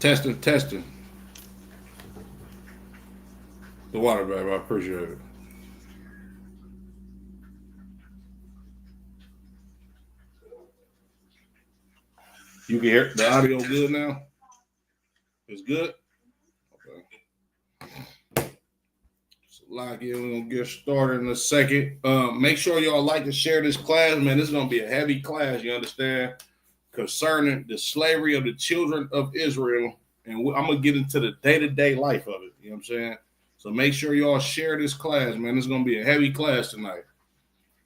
Testing, testing. The water, baby. I appreciate it. You can hear the audio good now? It's good? Okay. So lock in. We're going to get started in a second. Make sure y'all like and share this class, man. This is going to be a heavy class, you understand? Concerning the slavery of the children of Israel. And I'm going to get into the day-to-day life of it. You know what I'm saying? So make sure y'all share this class, man. It's going to be a heavy class tonight.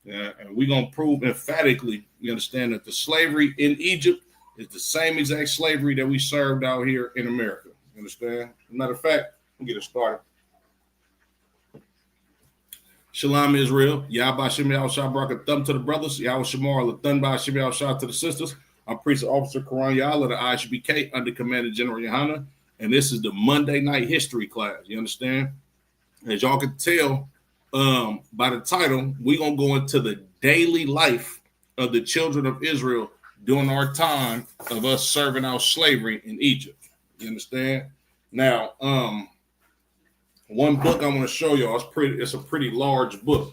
Yeah, and we're going to prove emphatically, you understand, that the slavery in Egypt is the same exact slavery that we served out here in America. You understand? As a matter of fact, we'll get it started. Shalom Israel. Yahba Shem Yahshua Baraka Thumb to the brothers. Yahweh Shamar Lathan Ba Shem Yahshua to the sisters. I'm Priest Officer Karan Yah of the IHBK under Commander General Yohana. And this is the Monday night history class. You understand? As y'all can tell by the title, we're going to go into the daily life of the children of Israel during our time of us serving out slavery in Egypt. You understand? Now, one book I want to show y'all. It's a pretty large book.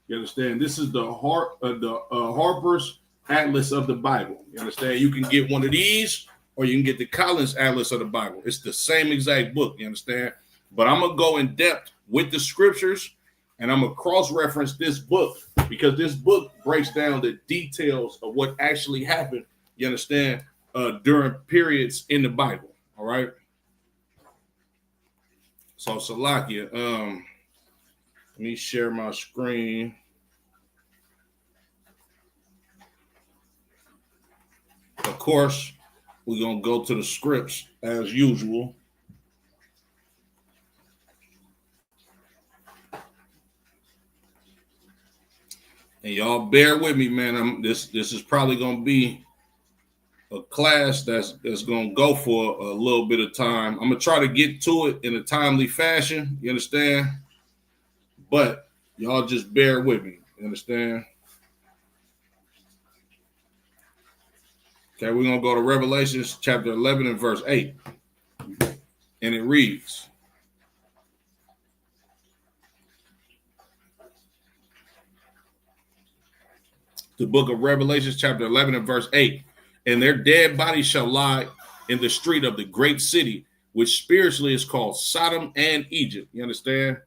You understand? This is the Harper's Atlas of the Bible. You understand? You can get one of these, or you can get the Collins Atlas of the Bible. It's the same exact book. You understand? But I'm gonna go in depth with the scriptures, and I'm gonna cross-reference this book because this book breaks down the details of what actually happened. You understand? During periods in the Bible. All right. So Salakia, let me share my screen. Of course, we're gonna go to the scripts as usual. And y'all bear with me, man. This is probably gonna be a class that's gonna go for a little bit of time. I'm gonna try to get to it in a timely fashion. You understand? But y'all just bear with me. You understand? Okay, we're gonna go to Revelations chapter 11 and verse 8, and it reads. The book of Revelations chapter 11 and verse 8. And their dead bodies shall lie in the street of the great city, which spiritually is called Sodom and Egypt. You understand?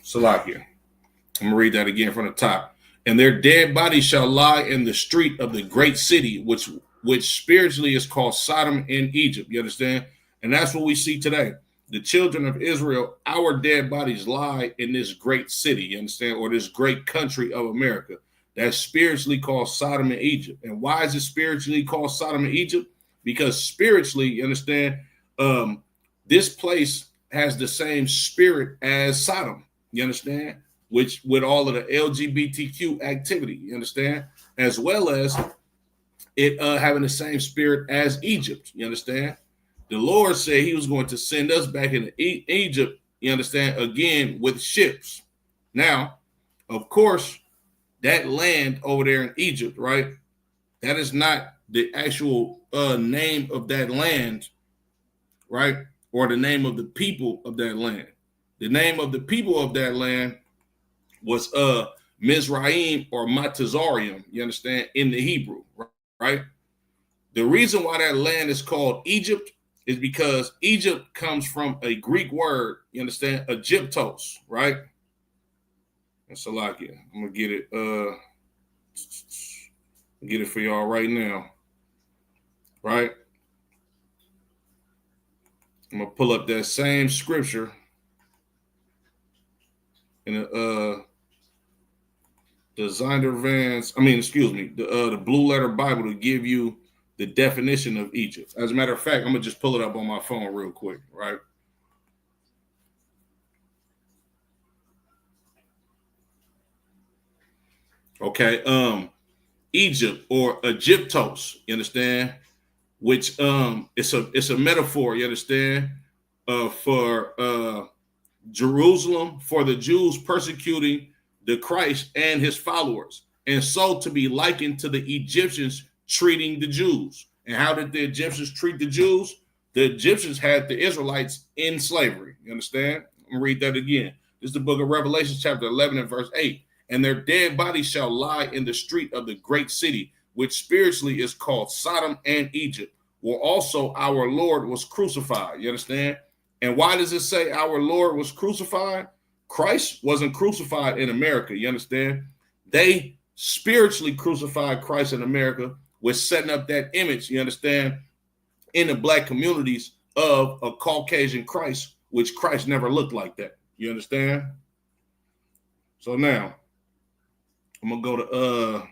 Salakia. I'm going to read that again from the top. And their dead bodies shall lie in the street of the great city, which spiritually is called Sodom and Egypt. You understand? And that's what we see today. The children of Israel, our dead bodies lie in this great city, you understand, or this great country of America. That's spiritually called Sodom and Egypt. And why is it spiritually called Sodom and Egypt? Because spiritually, you understand, this place has the same spirit as Sodom. You understand? Which with all of the LGBTQ activity, you understand? As well as it having the same spirit as Egypt, you understand? The Lord said he was going to send us back into Egypt, you understand, again with ships. Now, of course, that land over there in Egypt, right? That is not the actual name of that land, right? Or the name of the people of that land. The name of the people of that land was Mizraim or Matazarium, you understand, in the Hebrew, right? The reason why that land is called Egypt is because Egypt comes from a Greek word, you understand, Egyptos, right? And Salakia, I'm gonna get it for y'all right now, right? I'm gonna pull up that same scripture in the Blue Letter Bible to give you the definition of Egypt. As a matter of fact, I'm gonna just pull it up on my phone real quick, right? Okay. Egypt or Egyptos, you understand? Which it's a metaphor, you understand? For Jerusalem, for the Jews persecuting the Christ and his followers, and so to be likened to the Egyptians treating the Jews. And how did the Egyptians treat the Jews? The Egyptians had the Israelites in slavery. You understand? I'm gonna read that again. This is the book of Revelation, chapter 11 and verse 8. And their dead bodies shall lie in the street of the great city, which spiritually is called Sodom and Egypt, where also our Lord was crucified. You understand? And why does it say our Lord was crucified? Christ wasn't crucified in America. You understand? They spiritually crucified Christ in America with setting up that image, you understand, in the black communities of a Caucasian Christ, which Christ never looked like that. You understand? So now I'm gonna go to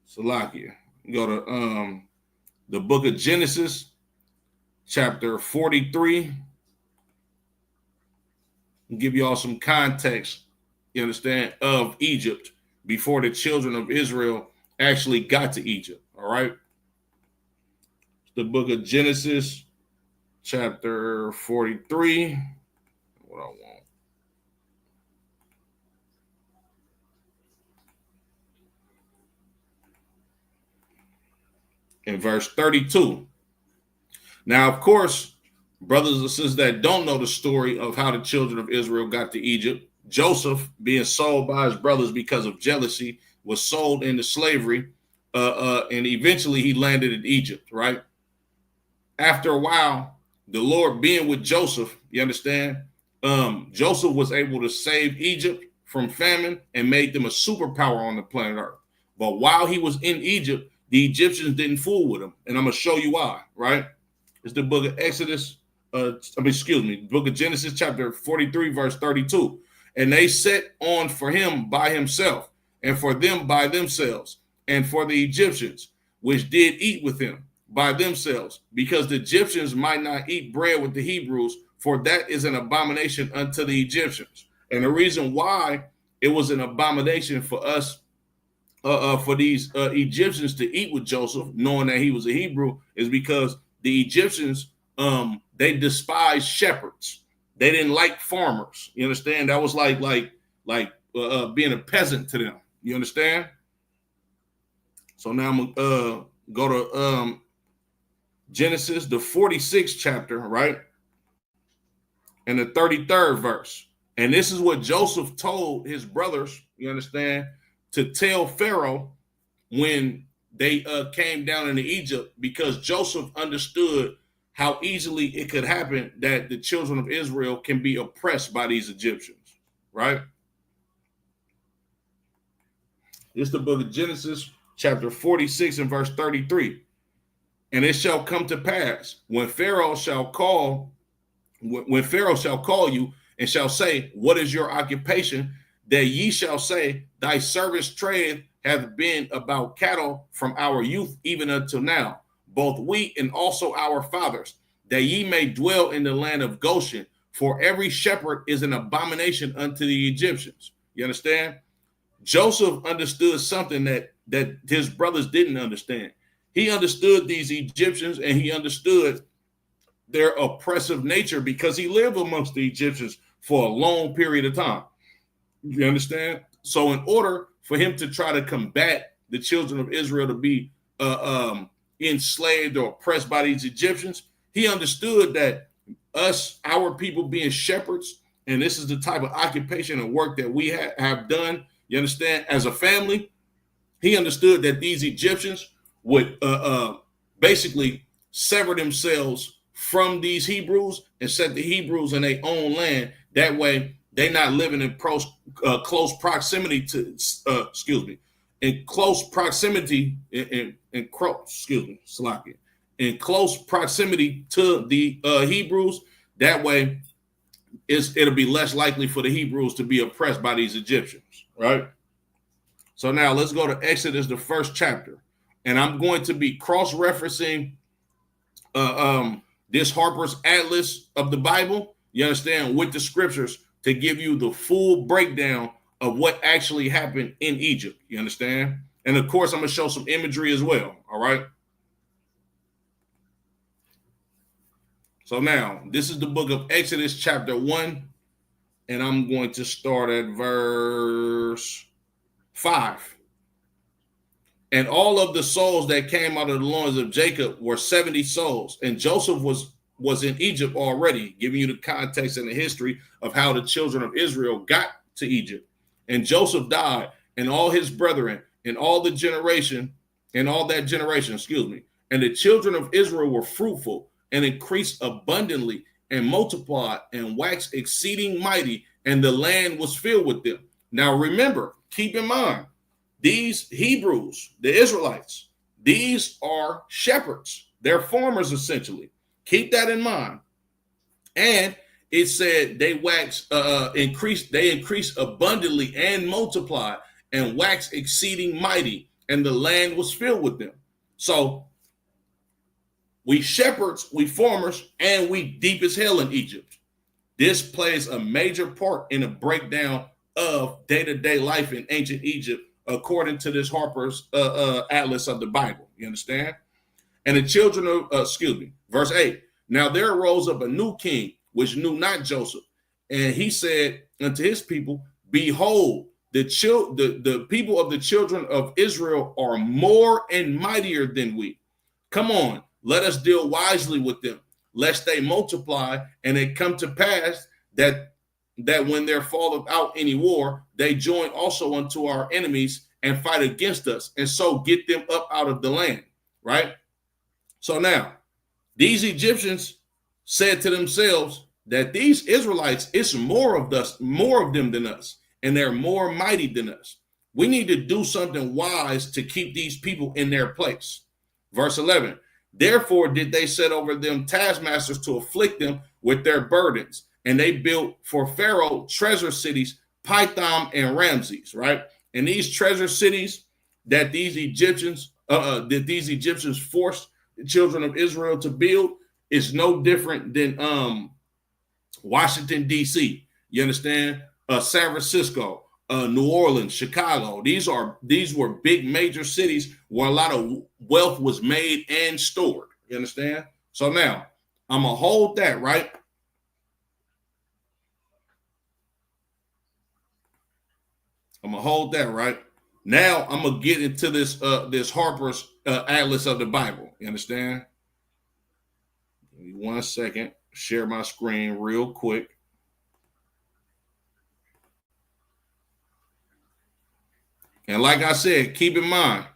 Salakia. Go to the book of Genesis, chapter 43. I'll give you all some context, you understand, of Egypt before the children of Israel actually got to Egypt. All right. The book of Genesis, chapter 43. What I want. In verse 32. Now, of course, brothers and sisters that don't know the story of how the children of Israel got to Egypt, Joseph, being sold by his brothers because of jealousy, was sold into slavery, and eventually he landed in Egypt, right? After a while, the Lord being with Joseph, you understand, Joseph was able to save Egypt from famine and made them a superpower on the planet Earth. But while he was in Egypt, the Egyptians didn't fool with him. And I'm going to show you why, right? It's the book of Exodus, book of Genesis, chapter 43, verse 32. And they set on for him by himself, and for them by themselves, and for the Egyptians, which did eat with him by themselves, because the Egyptians might not eat bread with the Hebrews, for that is an abomination unto the Egyptians. And the reason why it was an abomination for us, for these Egyptians to eat with Joseph, knowing that he was a Hebrew, is because the Egyptians, they despised shepherds. They didn't like farmers. You understand? That was like being a peasant to them. You understand? So now I'm gonna go to Genesis, the 46th chapter, right? And the 33rd verse. And this is what Joseph told his brothers, you understand, to tell Pharaoh when they came down into Egypt, because Joseph understood how easily it could happen that the children of Israel can be oppressed by these Egyptians, right? It's the book of Genesis, chapter 46 and verse 33. And it shall come to pass when Pharaoh shall call you and shall say, what is your occupation? That ye shall say, thy servant's trade hath been about cattle from our youth even until now, both we and also our fathers, that ye may dwell in the land of Goshen, for every shepherd is an abomination unto the Egyptians. You understand? Joseph understood something that his brothers didn't understand. He understood these Egyptians, and he understood their oppressive nature because he lived amongst the Egyptians for a long period of time. You understand? So in order for him to try to combat the children of Israel to be enslaved or oppressed by these Egyptians, he understood that our people being shepherds, and this is the type of occupation and work that we have done, you understand, as a family, he understood that these Egyptians would basically sever themselves from these Hebrews and set the Hebrews in their own land. That way, they're not living in close proximity to, in close proximity, in close proximity to the Hebrews. That way, it'll be less likely for the Hebrews to be oppressed by these Egyptians, right? So now let's go to Exodus, the first chapter. And I'm going to be cross-referencing this Harper's Atlas of the Bible, you understand, with the scriptures to give you the full breakdown of what actually happened in Egypt. You understand? And of course, I'm going to show some imagery as well. All right. So now, this is the book of Exodus, chapter 1, and I'm going to start at verse 5. And all of the souls that came out of the loins of Jacob were 70 souls, and Joseph was in Egypt already, giving you the context and the history of how the children of Israel got to Egypt. And Joseph died, and all his brethren, and all that generation, and the children of Israel were fruitful and increased abundantly and multiplied and waxed exceeding mighty, and the land was filled with them. Now remember, keep in mind, these Hebrews, the Israelites, these are shepherds. They're farmers, essentially. Keep that in mind. And it said they increased abundantly and multiplied and waxed exceeding mighty, and the land was filled with them. So we shepherds, we farmers, and we deep as hell in Egypt. This plays a major part in a breakdown of day-to-day life in ancient Egypt, according to this Harper's Atlas of the Bible. You understand? And the children of, verse 8. Now there arose up a new king, which knew not Joseph. And he said unto his people, behold, the people of the children of Israel are more and mightier than we. Come on, let us deal wisely with them, lest they multiply, and it come to pass that when there falleth out any war, they join also unto our enemies and fight against us, and so get them up out of the land, right? So now, these Egyptians said to themselves that these Israelites, it's more of them than us, and they're more mighty than us. We need to do something wise to keep these people in their place. Verse 11, therefore did they set over them taskmasters to afflict them with their burdens, and they built for Pharaoh treasure cities, Pithom and Ramses, right? And these treasure cities that these Egyptians forced the children of Israel to build is no different than Washington, D.C. You understand? San Francisco, New Orleans, Chicago. These were big major cities where a lot of wealth was made and stored. You understand? So now I'm gonna hold that, right? Now I'm gonna get into this Harper's Atlas of the Bible. You understand? Give me 1 second. Share my screen real quick. And like I said, keep in mind,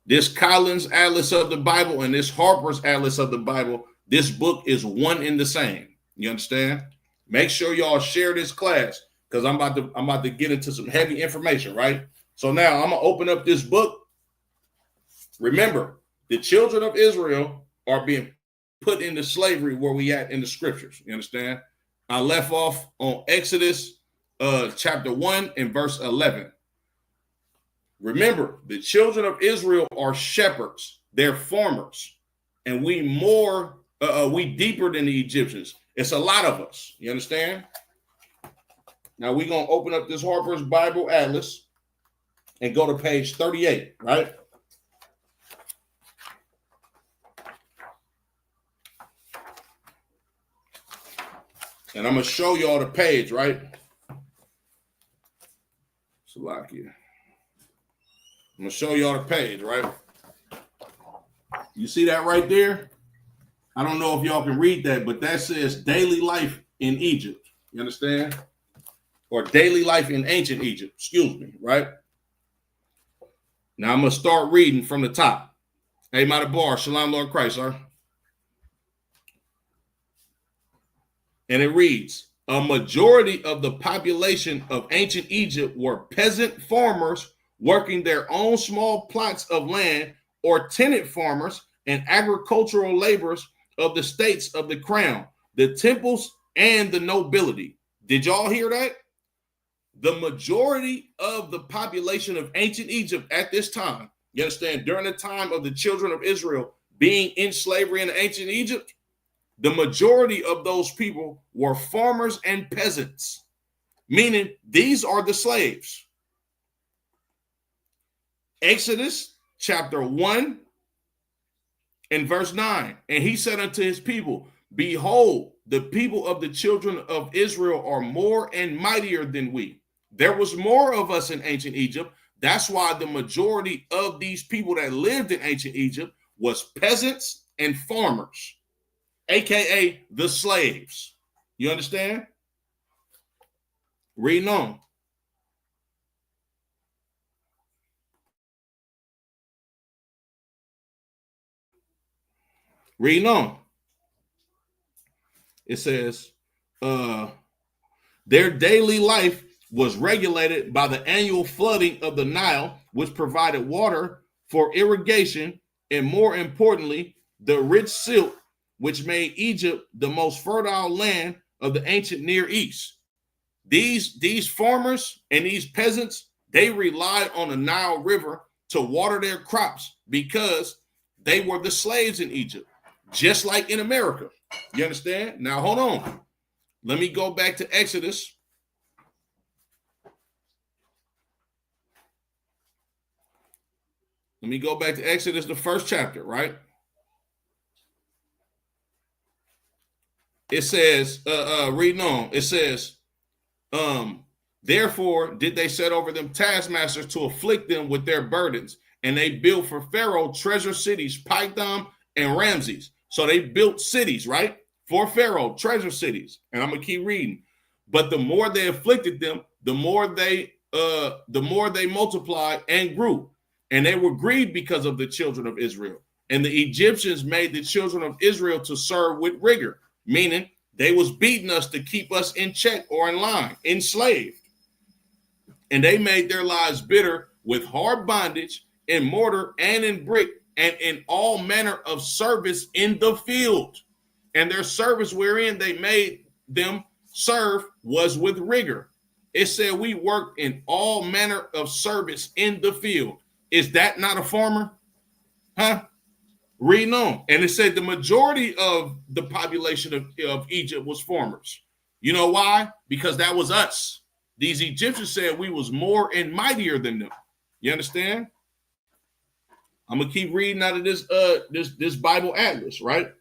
this Collins Atlas of the Bible and this Harper's Atlas of the Bible, this book is one and the same. You understand? Make sure y'all share this class, because I'm about to get into some heavy information, right? So now I'm gonna open up this book. Remember, the children of Israel are being put into slavery where we at in the scriptures. You understand? I left off on Exodus chapter 1 and verse 11. Remember, the children of Israel are shepherds. They're farmers. And we deeper than the Egyptians. It's a lot of us. You understand? Now we're going to open up this Harper's Bible Atlas and go to page 38, right? And I'm going to show y'all the page, right? Salakia. I'm going to show y'all the page, right? You see that right there? I don't know if y'all can read that, but that says daily life in Egypt. You understand? Or daily life in ancient Egypt, excuse me, right? Now I'm going to start reading from the top. Hey, Matabar, Shalom, Lord Christ, sir. And it reads, a majority of the population of ancient Egypt were peasant farmers working their own small plots of land, or tenant farmers and agricultural laborers of the states of the crown, the temples, and the nobility. Did y'all hear that? The majority of the population of ancient Egypt at this time, you understand, during the time of the children of Israel being in slavery in ancient Egypt, the majority of those people were farmers and peasants. meaning these are the slaves. Exodus chapter 1 and verse 9. And he said unto his people, behold, the people of the children of Israel are more and mightier than we. There was more of us in ancient Egypt. That's why the majority of these people that lived in ancient Egypt was peasants and farmers, aka the slaves. You understand? Reading on. Reading on. It says, their daily life was regulated by the annual flooding of the Nile, which provided water for irrigation, and more importantly, the rich silt, which made Egypt the most fertile land of the ancient Near East. These farmers and these peasants, they relied on the Nile River to water their crops because they were the slaves in Egypt, just like in America. You understand? Now, hold on. Let me go back to Exodus. Let me go back to Exodus, the first chapter, right? It says, reading on, it says, therefore did they set over them taskmasters to afflict them with their burdens, and they built for Pharaoh treasure cities, Pithom and Ramses. So they built cities, right? For Pharaoh, treasure cities. And I'm gonna keep reading. But the more they afflicted them, the more they multiplied and grew. And they were grieved because of the children of Israel. And the Egyptians made the children of Israel to serve with rigor, meaning they was beating us to keep us in check or in line, enslaved. And they made their lives bitter with hard bondage in mortar and in brick and in all manner of service in the field. And their service wherein they made them serve was with rigor. It said we worked in all manner of service in the field. Is that not a farmer? Huh? Reading on. And it said the majority of the population of Egypt was farmers. You know why? Because that was us. These Egyptians said we was more and mightier than them. You understand? I'm gonna keep reading out of this Bible Atlas, right?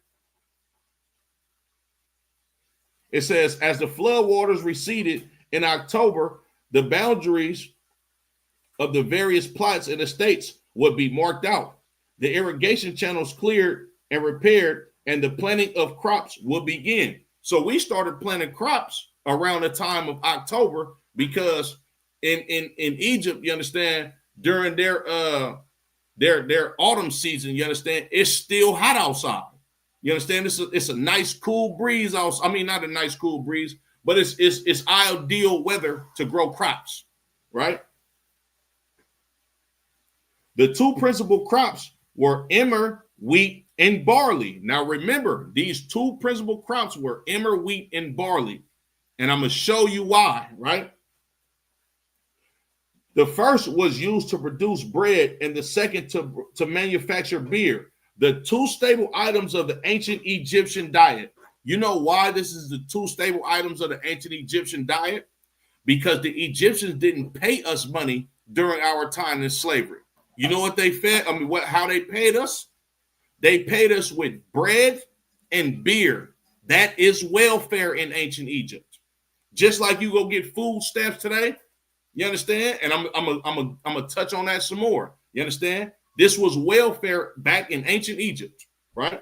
It says, as the flood waters receded in October, the boundaries of the various plots and estates would be marked out. The irrigation channels cleared and repaired, and the planting of crops would begin. So we started planting crops around the time of October because in Egypt, you understand, during their autumn season, you understand, it's still hot outside. You understand? It's a nice cool breeze. I mean, not a nice cool breeze, but it's ideal weather to grow crops, right? The two principal crops were emmer, wheat, and barley. Now remember, these two principal crops were emmer, wheat, and barley. And I'm going to show you why, right? The first was used to produce bread, and the second to manufacture beer. The two staple items of the ancient Egyptian diet. You know why this is the two staple items of the ancient Egyptian diet? Because the Egyptians didn't pay us money during our time in slavery. You know what they fed? I mean, how they paid us? They paid us with bread and beer. That is welfare in ancient Egypt. Just like you go get food stamps today, you understand? And I'm gonna touch on that some more. You understand? This was welfare back in ancient Egypt, right?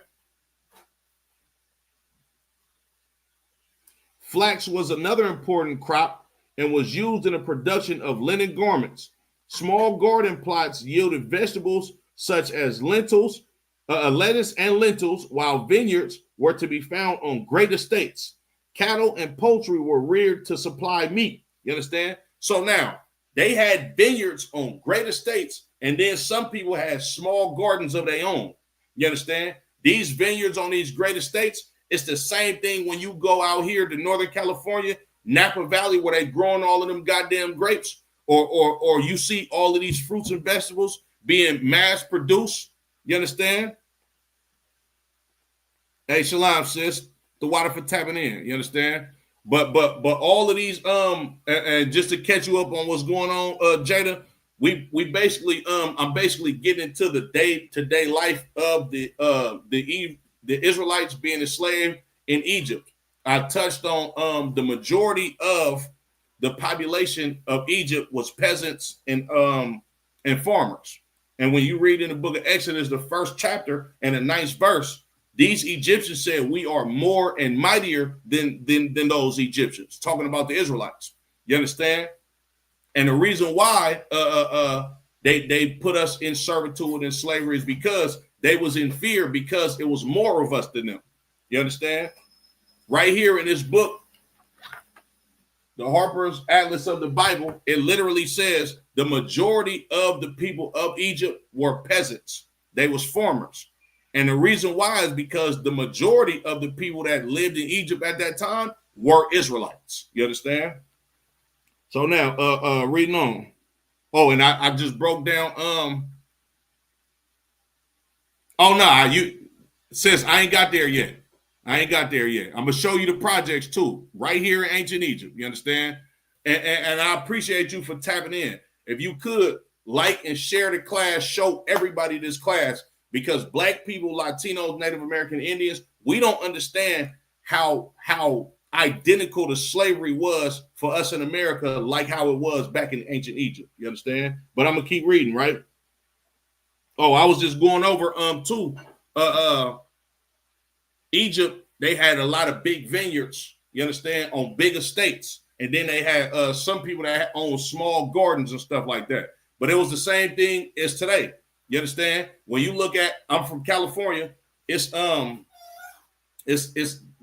Flax was another important crop and was used in the production of linen garments. Small garden plots yielded vegetables such as lettuce and lentils, while vineyards were to be found on great estates. Cattle and poultry were reared to supply meat. You understand? So now they had vineyards on great estates, and then some people had small gardens of their own. You understand? These vineyards on these great estates, it's the same thing when you go out here to Northern California, Napa Valley, where they growing all of them goddamn grapes, or you see all of these fruits and vegetables being mass produced. You understand? Hey, shalom, sis. The water for tapping in. You understand? but all of these and just to catch you up on what's going on, Jada, we basically I'm basically getting into the day to day life of the Israelites being enslaved in Egypt. I touched on the majority of the population of Egypt was peasants and farmers. And when you read in the book of Exodus, the first chapter and the ninth verse, these Egyptians said, "We are more and mightier than those Egyptians," talking about the Israelites. You understand? And the reason why they put us in servitude and slavery is because they was in fear, because it was more of us than them. You understand? Right here in this book, the Harper's Atlas of the Bible, it literally says the majority of the people of Egypt were peasants. They was farmers. And the reason why is because the majority of the people that lived in Egypt at that time were Israelites. You understand? So now, reading on. Oh, and I just broke down. Oh no, sis, I ain't got there yet. I'm gonna show you the projects too, right here in ancient Egypt. You understand? And I appreciate you for tapping in. If you could like and share the class, show everybody this class, because Black people, Latinos, Native American Indians, we don't understand how identical the slavery was for us in America, like how it was back in ancient Egypt. You understand? But I'm gonna keep reading, right? Oh, I was just going over too. Egypt, they had a lot of big vineyards, you understand, on big estates. And then they had some people that owned small gardens and stuff like that. But it was the same thing as today. You understand? When you look at, I'm from California, it's the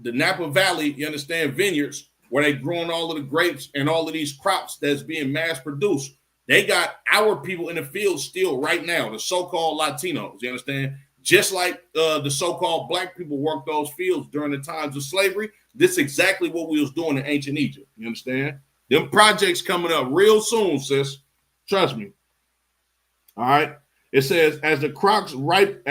Napa Valley, you understand, vineyards, where they growing all of the grapes and all of these crops that's being mass produced. They got our people in the field still right now, the so-called Latinos, you understand? Just like the so-called Black people worked those fields during the times of slavery, this is exactly what we was doing in ancient Egypt. You understand? Them projects coming up real soon, sis. Trust me. All right. It says, as the crops ripen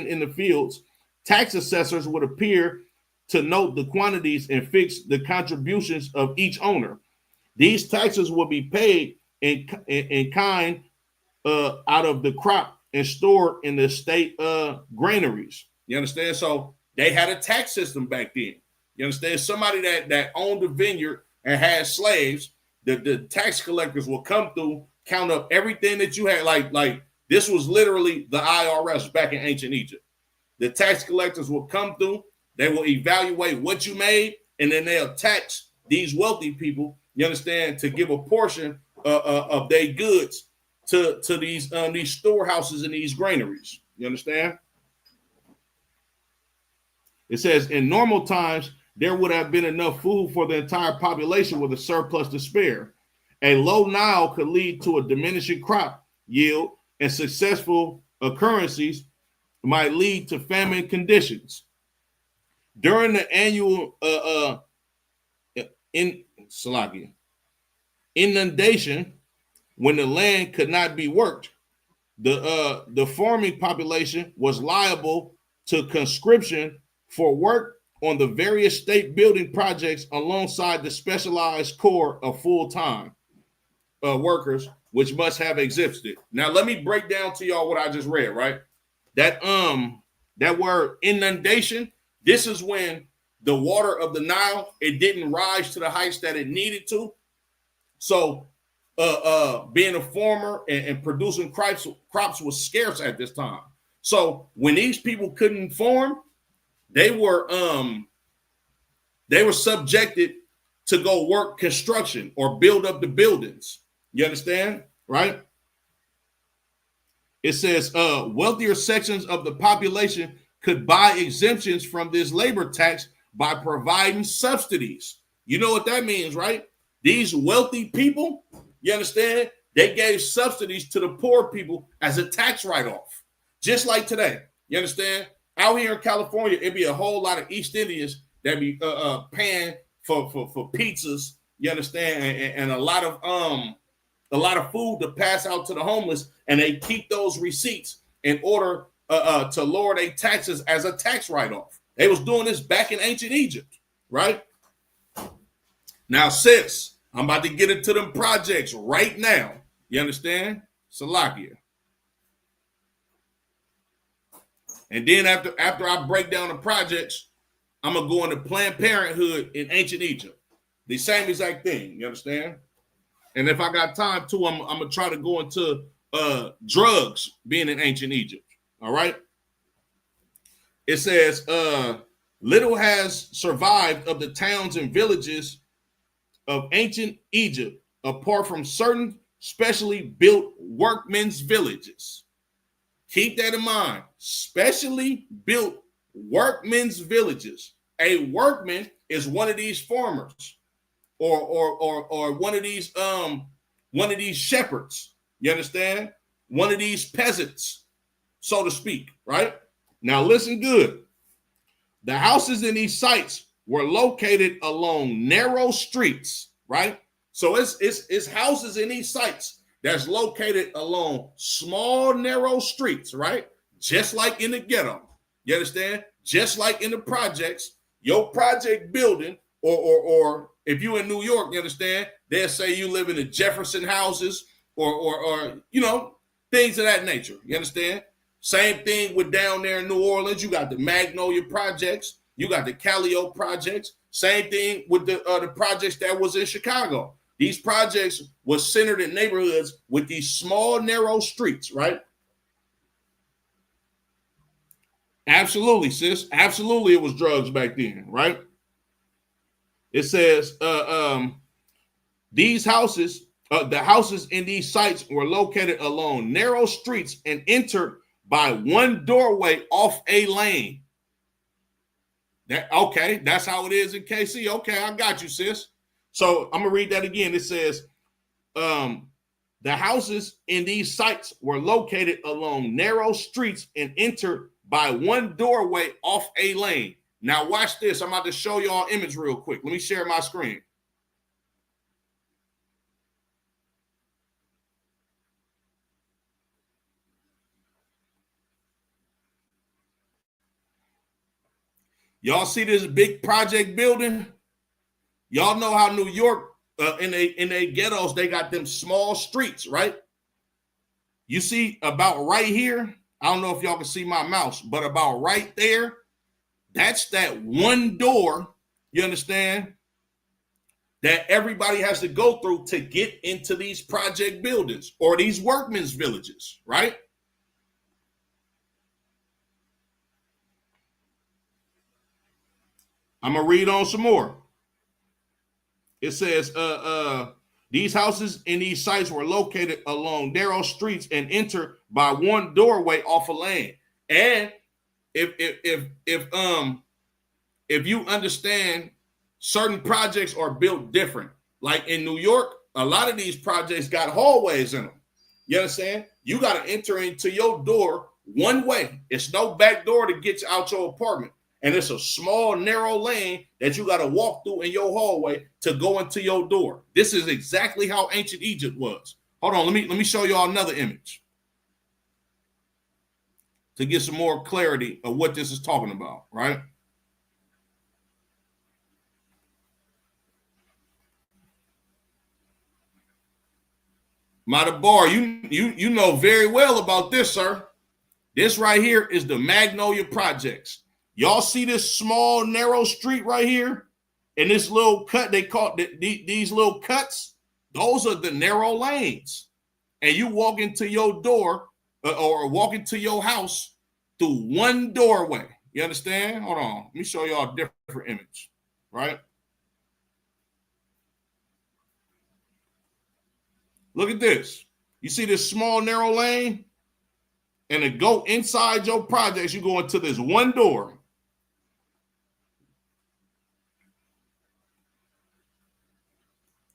in the fields, tax assessors would appear to note the quantities and fix the contributions of each owner. These taxes will be paid in kind out of the crop and stored in the state granaries. You understand? So they had a tax system back then. You understand? Somebody that owned a vineyard and had slaves, the tax collectors will come through, count up everything that you had. Like this was literally the IRS back in ancient Egypt. The tax collectors will come through, they will evaluate what you made, and then they'll tax these wealthy people, you understand, to give a portion of their goods to these storehouses and these granaries. You understand? It says, in normal times, there would have been enough food for the entire population with a surplus to spare. A low Nile could lead to a diminishing crop yield, and successful occurrences might lead to famine conditions. During the annual inundation, when the land could not be worked, the farming population was liable to conscription for work on the various state building projects alongside the specialized corps of full-time workers, which must have existed. Now, let me break down to y'all what I just read, right? That word inundation, this is when the water of the Nile, it didn't rise to the heights that it needed to. So being a farmer and producing crops was scarce at this time. So when these people couldn't farm, they were subjected to go work construction or build up the buildings. You understand? Right? It says wealthier sections of the population could buy exemptions from this labor tax by providing subsidies. You know what that means, right? These wealthy people, you understand, they gave subsidies to the poor people as a tax write-off, just like today. You understand? Out here in California, it'd be a whole lot of East Indians that be paying for pizzas. You understand, and a lot of food to pass out to the homeless, and they keep those receipts in order to lower their taxes as a tax write-off. They was doing this back in ancient Egypt, right? Now, sis, I'm about to get into them projects right now. You understand? Salakia. And then after I break down the projects, I'm gonna go into Planned Parenthood in ancient Egypt. The same exact thing. You understand? And if I got time too, I'm gonna try to go into drugs being in ancient Egypt. All right. It says, little has survived of the towns and villages of ancient Egypt, apart from certain specially built workmen's villages. Keep that in mind. Specially built workmen's villages. A workman is one of these farmers, or one of these shepherds. You understand? One of these peasants, so to speak. Right now, listen good. The houses in these sites were located along narrow streets, right? So it's houses in these sites that's located along small, narrow streets, right? Just like in the ghetto. You understand? Just like in the projects, your project building, or if you in New York, you understand, they'll say you live in the Jefferson houses or things of that nature. You understand? Same thing with down there in New Orleans. You got the Magnolia projects. You got the Callio projects. Same thing with the projects that was in Chicago. These projects was centered in neighborhoods with these small, narrow streets, right? Absolutely, sis. Absolutely, it was drugs back then, right? It says these houses, the houses in these sites were located along narrow streets and entered by one doorway off a lane. That's how it is in KC. Okay, I got you, sis. So I'm gonna read that again. It says, the houses in these sites were located along narrow streets and entered by one doorway off a lane. Now watch this. I'm about to show y'all an image real quick. Let me share my screen. Y'all see this big project building? Y'all know how New York, in they ghettos, they got them small streets, right? You see about right here, I don't know if y'all can see my mouse, but about right there, that's that one door, you understand, that everybody has to go through to get into these project buildings or these workmen's villages, right? I'm gonna read on some more. It says, these houses in these sites were located along narrow streets and entered by one doorway off a lane. And if you understand, certain projects are built different. Like in New York, a lot of these projects got hallways in them. You understand? You got to enter into your door one way. It's no back door to get you out your apartment. And it's a small, narrow lane that you got to walk through in your hallway to go into your door. This is exactly how ancient Egypt was. Hold on, let me show y'all another image to get some more clarity of what this is talking about, right? Madabar, you know very well about this, sir. This right here is the Magnolia projects. Y'all see this small, narrow street right here? And this little cut, they call these little cuts. Those are the narrow lanes. And you walk into your door or walk into your house through one doorway. You understand? Hold on. Let me show y'all a different image, right? Look at this. You see this small, narrow lane? And to go inside your projects, you go into this one door.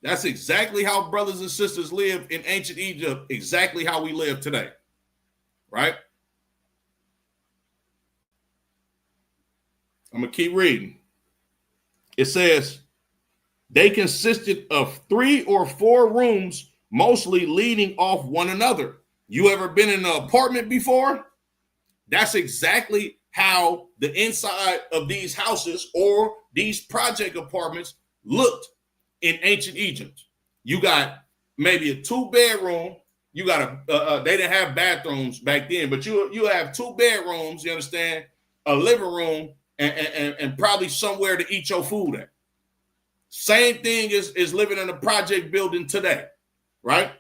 That's exactly how brothers and sisters lived in ancient Egypt, exactly how we live today, right? I'm going to keep reading. It says, they consisted of 3 or 4 rooms, mostly leading off one another. You ever been in an apartment before? That's exactly how the inside of these houses or these project apartments looked. in ancient Egypt. You got maybe a 2-bedroom. You got they didn't have bathrooms back then, but you have 2 bedrooms, you understand, a living room, and probably somewhere to eat your food at. Same thing is living in a project building today, right?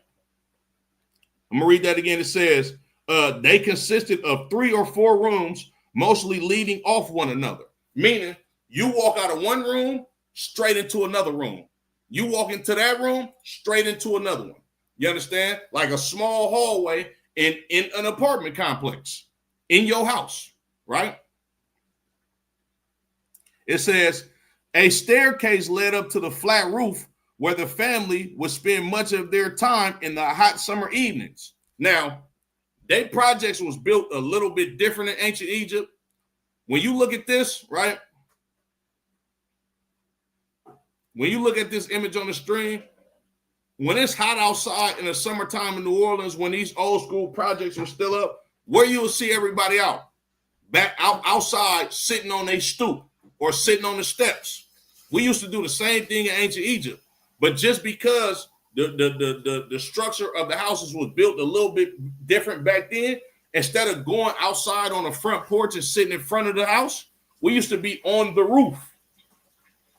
I'm gonna read that again. It says they consisted of 3 or 4 rooms, mostly leading off one another. Meaning, you walk out of one room straight into another room. You walk into that room straight into another one. You understand? Like a small hallway in an apartment complex in your house, right? It says a staircase led up to the flat roof where the family would spend much of their time in the hot summer evenings. Now, their projects was built a little bit different in ancient Egypt. When you look at this, right? When you look at this image on the screen, when it's hot outside in the summertime in New Orleans, when these old school projects are still up, where you'll see everybody back outside sitting on a stoop or sitting on the steps. We used to do the same thing in ancient Egypt, but just because the structure of the houses was built a little bit different back then, instead of going outside on the front porch and sitting in front of the house, we used to be on the roof.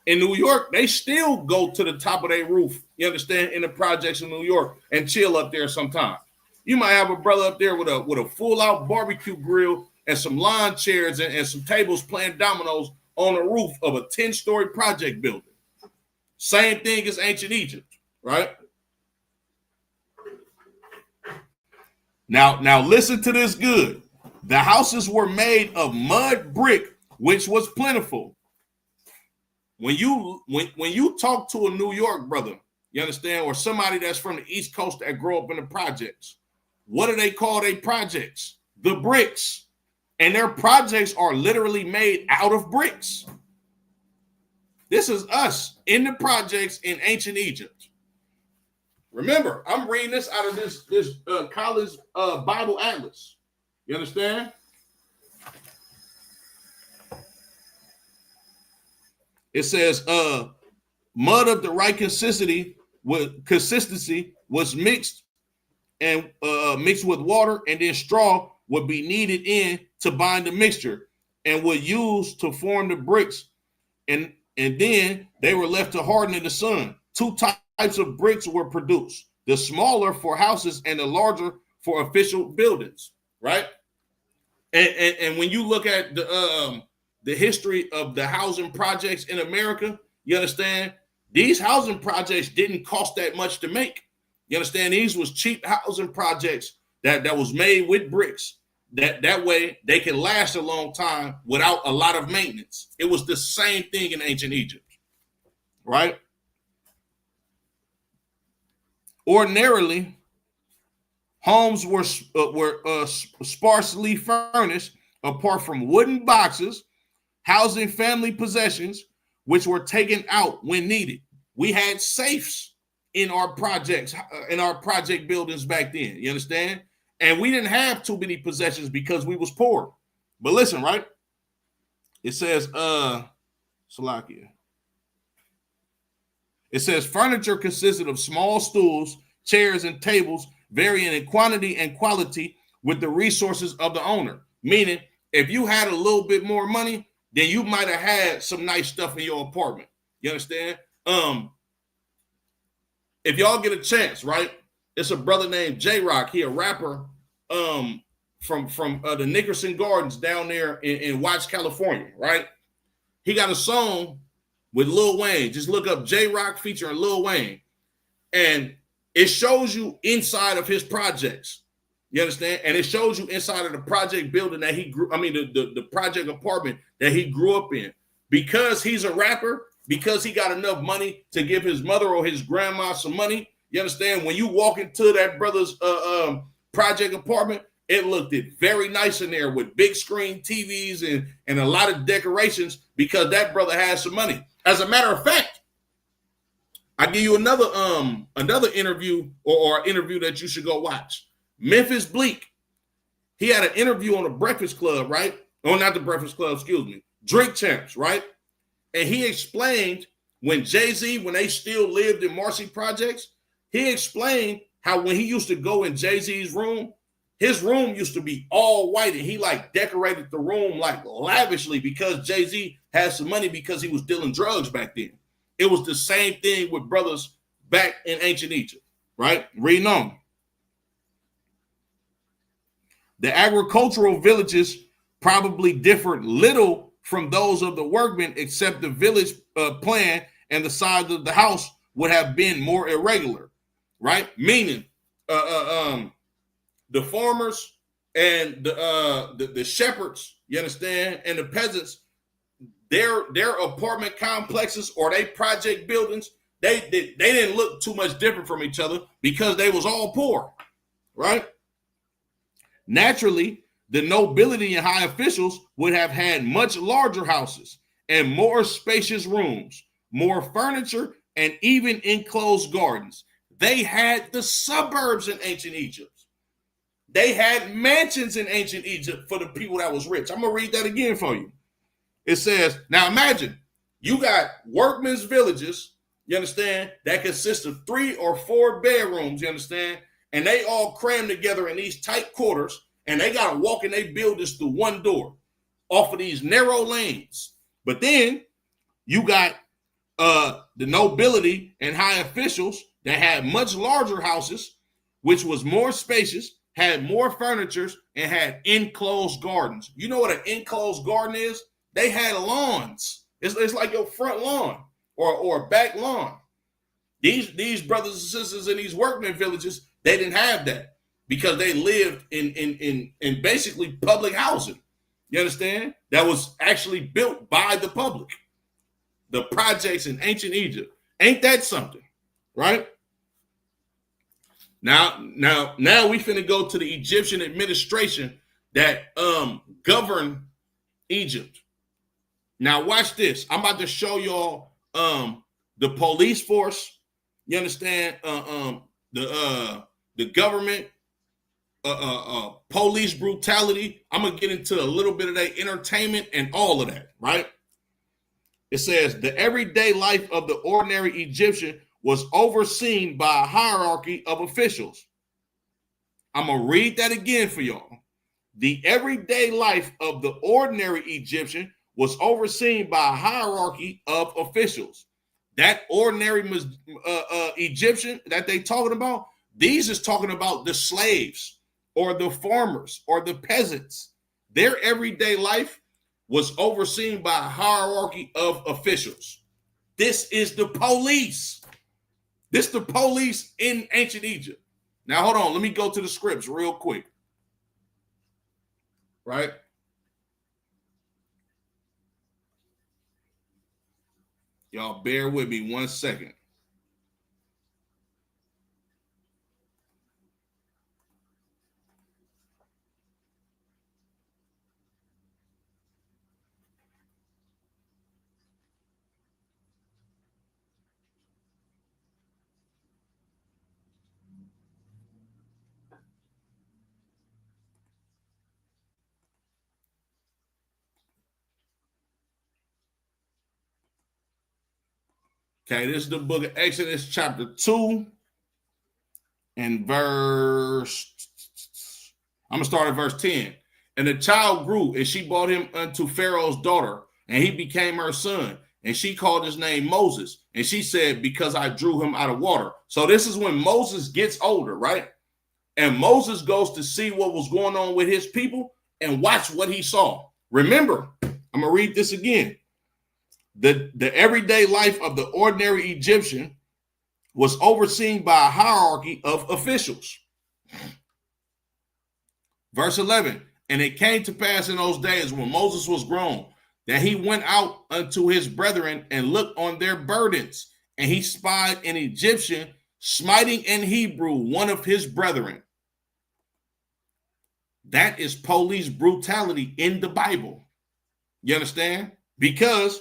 In New York, they still go to the top of their roof, you understand, in the projects in New York and chill up there sometimes. You might have a brother up there with a full-out barbecue grill and some lawn chairs and some tables playing dominoes on the roof of a 10-story project building. Same thing as ancient Egypt, right? Now listen to this good. The houses were made of mud brick, which was plentiful. When you talk to a New York brother, you understand, or somebody that's from the East Coast that grew up in the projects, what do they call their projects? The bricks. And their projects are literally made out of bricks. This is us in the projects in ancient Egypt. Remember, I'm reading this out of this college Bible Atlas. You understand? It says, mud of the right consistency was mixed with water, and then straw would be kneaded in to bind the mixture and would use to form the bricks. And then they were left to harden in the sun. 2 types of bricks were produced, the smaller for houses and the larger for official buildings, right? And when you look at the history of the housing projects in America, you understand, these housing projects didn't cost that much to make. You understand, these was cheap housing projects that was made with bricks. That way they can last a long time without a lot of maintenance. It was the same thing in ancient Egypt, right? Ordinarily, homes were sparsely furnished, apart from wooden boxes housing family possessions, which were taken out when needed. We had safes in our projects, in our project buildings back then. You understand? And we didn't have too many possessions because we was poor. But listen, right? It says, Salakia. It says furniture consisted of small stools, chairs, and tables, varying in quantity and quality with the resources of the owner. Meaning, if you had a little bit more money, then you might have had some nice stuff in your apartment. You understand? If y'all get a chance, right? It's a brother named J-Rock. He a rapper from the Nickerson Gardens down there in Watts, California, right? He got a song with Lil Wayne. Just look up J-Rock featuring Lil Wayne. And it shows you inside of his projects. You understand? And it shows you inside of the project building that he grew, the project apartment that he grew up in. Because he's a rapper, because he got enough money to give his mother or his grandma some money, you understand? When you walk into that brother's project apartment, it looked very nice in there with big screen TVs and a lot of decorations because that brother has some money. As a matter of fact, I give you another interview or interview that you should go watch. Memphis Bleak. He had an interview on the Breakfast Club, right? Oh, not the Breakfast Club, excuse me. Drink Champs, right? And he explained when Jay-Z, when they still lived in Marcy Projects, he explained how when he used to go in Jay-Z's room, his room used to be all white, and he like decorated the room like lavishly because Jay-Z had some money because he was dealing drugs back then. It was the same thing with brothers back in ancient Egypt, right? Reading on. The agricultural villages probably differed little from those of the workmen, except the village plan and the size of the house would have been more irregular, right? Meaning, the farmers and the shepherds, you understand, and the peasants, their apartment complexes or they project buildings, they didn't look too much different from each other because they was all poor, right? Naturally, the nobility and high officials would have had much larger houses and more spacious rooms, more furniture, and even enclosed gardens. They had the suburbs in ancient Egypt. They had mansions in ancient Egypt for the people that was rich. I'm going to read that again for you. It says, now imagine you got workmen's villages, you understand, that consist of 3 or 4 bedrooms, you understand, and they all crammed together in these tight quarters, and they got to walk in their buildings through one door off of these narrow lanes. But then you got the nobility and high officials that had much larger houses, which was more spacious, had more furniture, and had enclosed gardens. You know what an enclosed garden is? They had lawns. It's like your front lawn or back lawn. These brothers and sisters in these workmen villages, they didn't have that because they lived in basically public housing. You understand? That was actually built by the public. The projects in ancient Egypt. Ain't that something? Right? Now we finna go to the Egyptian administration that governed Egypt. Now watch this. I'm about to show y'all the police force. You understand? The government, police brutality. I'm gonna get into a little bit of that entertainment and all of that, right? It says the everyday life of the ordinary Egyptian was overseen by a hierarchy of officials. I'm going to read that again for y'all. The everyday life of the ordinary Egyptian was overseen by a hierarchy of officials. That ordinary Egyptian that they talking about, these is talking about the slaves or the farmers or the peasants. Their everyday life was overseen by a hierarchy of officials. This is the police. This is the police in ancient Egypt. Now, hold on. Let me go to the scripts real quick. Right? Y'all bear with me 1 second. Okay, this is the book of Exodus, chapter 2, and verse. I'm going to start at verse 10. And the child grew, and she brought him unto Pharaoh's daughter, and he became her son. And she called his name Moses. And she said, because I drew him out of water. So this is when Moses gets older, right? And Moses goes to see what was going on with his people and watch what he saw. Remember, I'm going to read this again. The everyday life of the ordinary Egyptian was overseen by a hierarchy of officials. Verse 11, and it came to pass in those days when Moses was grown, that he went out unto his brethren and looked on their burdens, and he spied an Egyptian smiting an Hebrew, one of his brethren. That is police brutality in the Bible. You understand? Because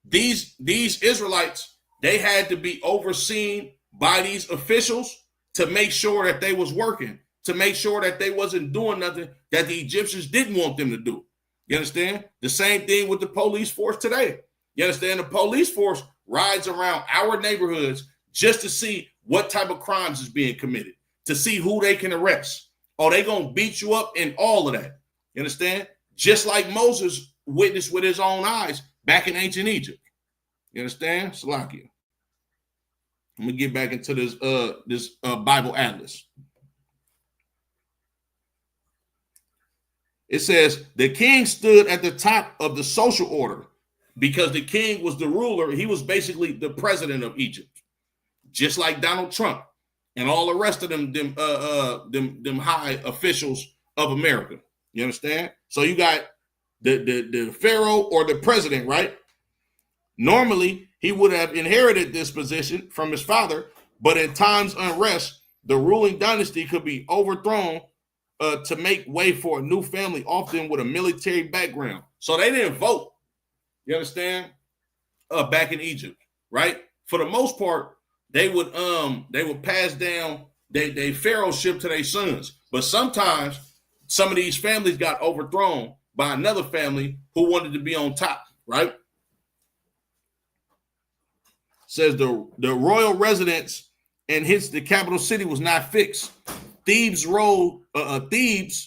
these Israelites, they had to be overseen by these officials to make sure that they was working, to make sure that they wasn't doing nothing that the Egyptians didn't want them to do. You understand? The same thing with the police force today. You understand? The police force rides around our neighborhoods just to see what type of crimes is being committed, to see who they can arrest. Oh, they gonna beat you up and all of that. You understand? Just like Moses witnessed with his own eyes back in ancient Egypt. You understand? Salakia. I'm gonna get back into this Bible Atlas. It says the king stood at the top of the social order because the king was the ruler. He was basically the president of Egypt, just like Donald Trump and all the rest of them high officials of America. You understand? So you got the pharaoh or the president, right? Normally, he would have inherited this position from his father, but in times of unrest, the ruling dynasty could be overthrown to make way for a new family, often with a military background. So they didn't vote. You understand? Back in Egypt, right? For the most part, they would pass down their pharaohship to their sons. But sometimes some of these families got overthrown by another family who wanted to be on top, right? Says the royal residence and hence the capital city was not fixed. Thebes,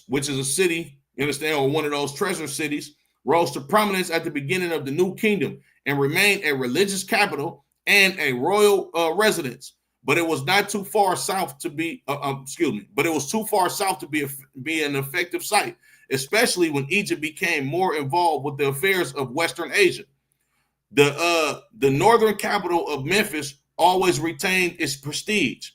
which is a city, you understand, or one of those treasure cities, rose to prominence at the beginning of the new kingdom and remained a religious capital and a royal residence. But it was not too far south to be, but it was too far south to be an effective site, especially when Egypt became more involved with the affairs of Western Asia. The northern capital of Memphis always retained its prestige,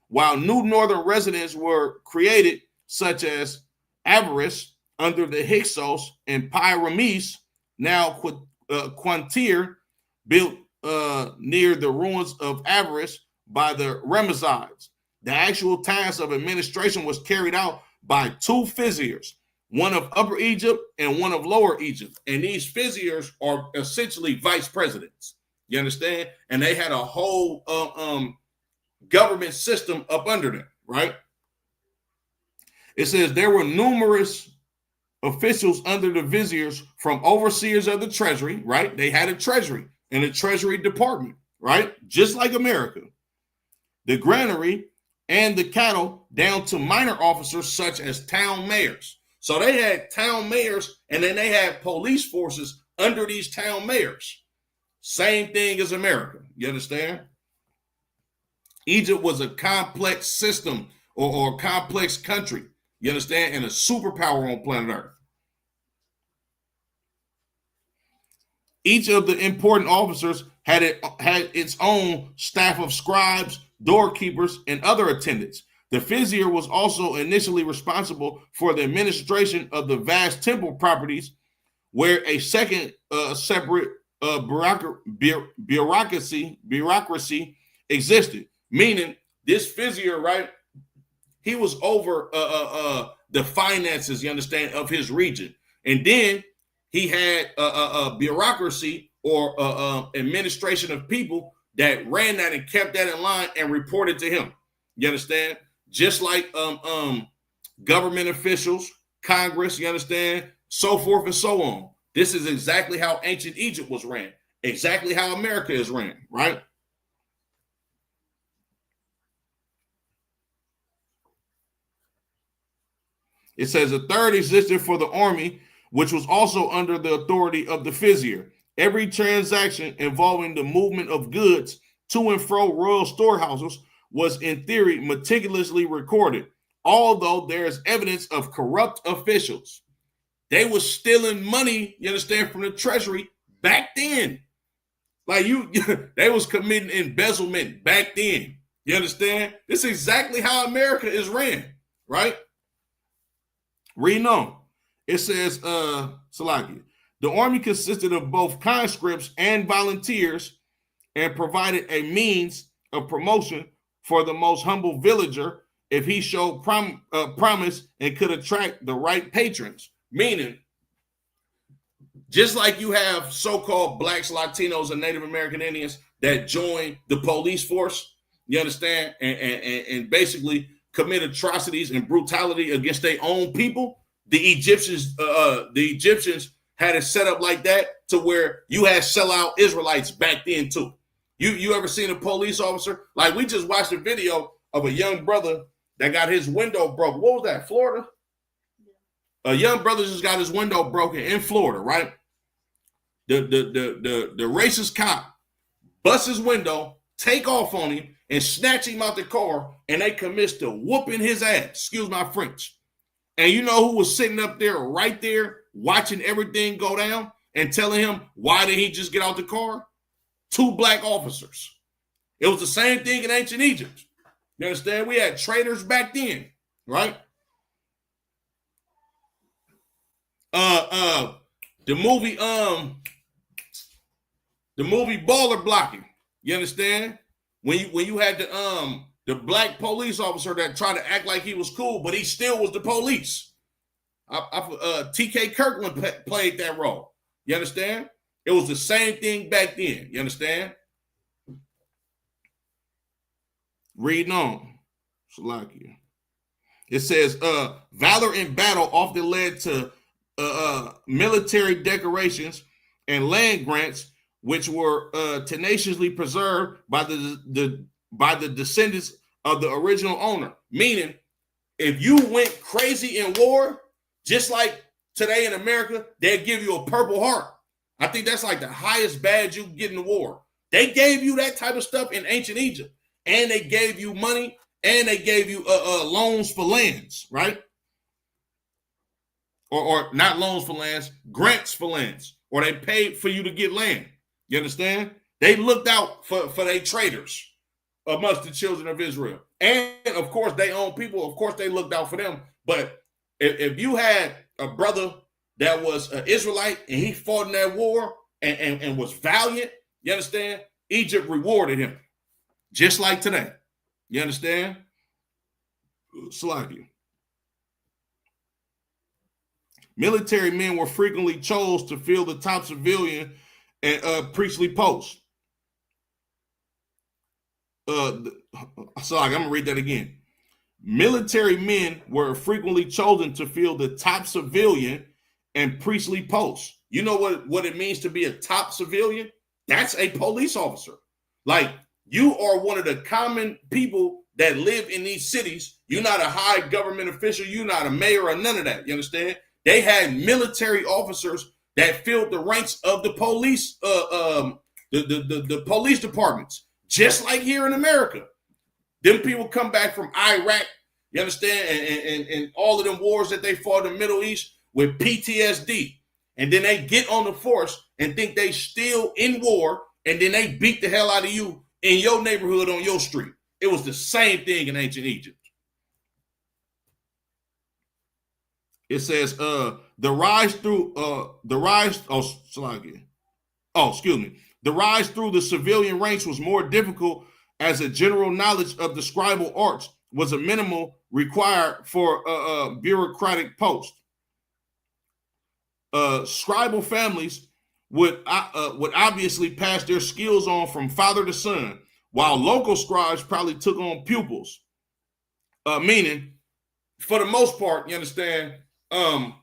while new northern residents were created, such as Avaris under the Hyksos and Pyramus, now Quantir, built near the ruins of Avaris by the Ramessides. The actual task of administration was carried out by two viziers, one of Upper Egypt and one of Lower Egypt. And these viziers are essentially vice presidents. You understand? And they had a whole government system up under them, right? It says there were numerous officials under the viziers, from overseers of the treasury, right? They had a treasury and a treasury department, right? Just like America. The granary and the cattle, down to minor officers such as town mayors. So they had town mayors, and then they had police forces under these town mayors. Same thing as America. You understand? Egypt was a complex system or a complex country. You understand? And a superpower on planet Earth. Each of the important officers had its own staff of scribes, doorkeepers, and other attendants. The vizier was also initially responsible for the administration of the vast temple properties, where a second separate bureaucracy existed. Meaning, this vizier, right? He was over the finances, you understand, of his region, and then he had a bureaucracy or administration of people that ran that and kept that in line and reported to him. You understand? Just like government officials, Congress, you understand, so forth and so on. This is exactly how ancient Egypt was ran, exactly how America is ran, right? It says a third existed for the army, which was also under the authority of the vizier. Every transaction involving the movement of goods to and fro royal storehouses was in theory meticulously recorded, although there is evidence of corrupt officials. They were stealing money, you understand, from the treasury back then. Like they was committing embezzlement back then. You understand? This is exactly how America is ran, right? Reading on. It says, Salakia, the army consisted of both conscripts and volunteers and provided a means of promotion for the most humble villager if he showed promise and could attract the right patrons. Meaning, just like you have so-called blacks, Latinos, and Native American Indians that join the police force, you understand, and basically commit atrocities and brutality against their own people. The Egyptians had it set up like that to where you had sellout Israelites back then too. You ever seen a police officer? Like, we just watched a video of a young brother that got his window broken. What was that, Florida? A young brother just got his window broken in Florida, right? The racist cop busts his window, take off on him, and snatch him out the car, and they commits to whooping his ass. Excuse my French. And you know who was sitting up there, right there, watching everything go down and telling him, why did he just get out the car? 2 black officers. It was the same thing in ancient Egypt. You understand? We had traitors back then, right? The movie Baller Blocking. You understand? When you had the black police officer that tried to act like he was cool, but he still was the police. T.K. Kirkland played that role. You understand? It was the same thing back then. You understand? Reading on. Salakia. It says, valor in battle often led to military decorations and land grants, which were tenaciously preserved by the descendants of the original owner. Meaning, if you went crazy in war, just like today in America, they'd give you a Purple Heart. I think that's like the highest badge you can get in the war. They gave you that type of stuff in ancient Egypt, and they gave you money, and they gave you loans for lands, right? Or not loans for lands, grants for lands, or they paid for you to get land. You understand? They looked out for their traders amongst the children of Israel. And, of course, they own people. Of course, they looked out for them. But if you had a brother that was an Israelite and he fought in that war and was valiant, you understand? Egypt rewarded him, just like today. You understand? Slacky. Military men were frequently chose to fill the top civilian and priestly posts. So I'm going to read that again. Military men were frequently chosen to fill the top civilian and priestly posts. You know what it means to be a top civilian? That's a police officer. Like, you are one of the common people that live in these cities. You're not a high government official. You're not a mayor or none of that. You understand? They had military officers that filled the ranks of the police, the police departments, just like here in America. Them people come back from Iraq, you understand, and all of them wars that they fought in the Middle East with PTSD. And then they get on the force and think they still in war, and then they beat the hell out of you in your neighborhood on your street. It was the same thing in ancient Egypt. It says the rise through the rise through the civilian ranks was more difficult, as a general knowledge of the scribal arts was a minimal required for a bureaucratic post. Scribal families would obviously pass their skills on from father to son, while local scribes probably took on pupils. Meaning, for the most part, you understand, the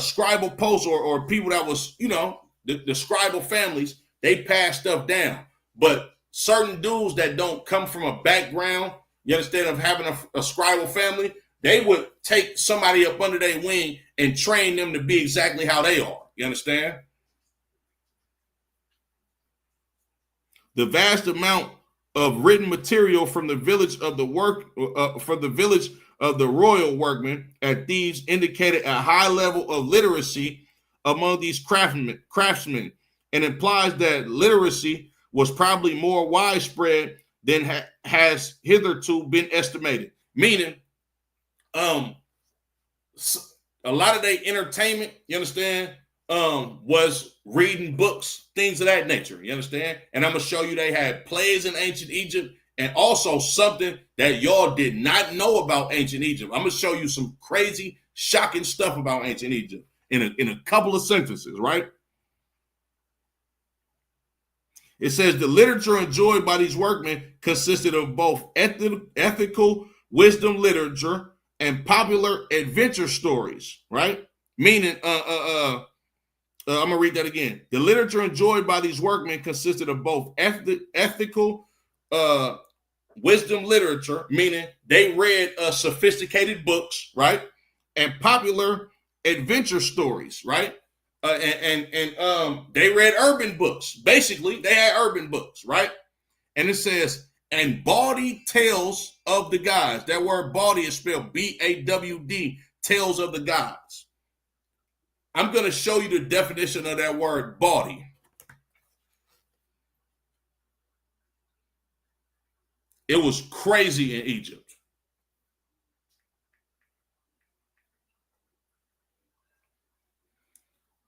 scribal posts or people that was, you know, the scribal families, they pass stuff down. But certain dudes that don't come from a background, you understand, of having a scribal family, they would take somebody up under their wing and train them to be exactly how they are. You understand? The vast amount of written material from the village of the royal workmen at Thebes indicated a high level of literacy among these craftsmen, and implies that literacy was probably more widespread than has hitherto been estimated. Meaning, a lot of their entertainment, you understand, was reading books, things of that nature, you understand? And I'm going to show you they had plays in ancient Egypt, and also something that y'all did not know about ancient Egypt. I'm going to show you some crazy, shocking stuff about ancient Egypt in a couple of sentences, right? It says the literature enjoyed by these workmen consisted of both ethical wisdom literature and popular adventure stories, right? Meaning I'm gonna read that again. The literature enjoyed by these workmen consisted of both ethical wisdom literature, meaning they read sophisticated books, right, and popular adventure stories, right, and they read urban books. Basically, they had urban books, right, and it says and bawdy tales of the gods. That word bawdy is spelled B-A-W-D, tales of the gods. I'm going to show you the definition of that word bawdy. It was crazy in Egypt.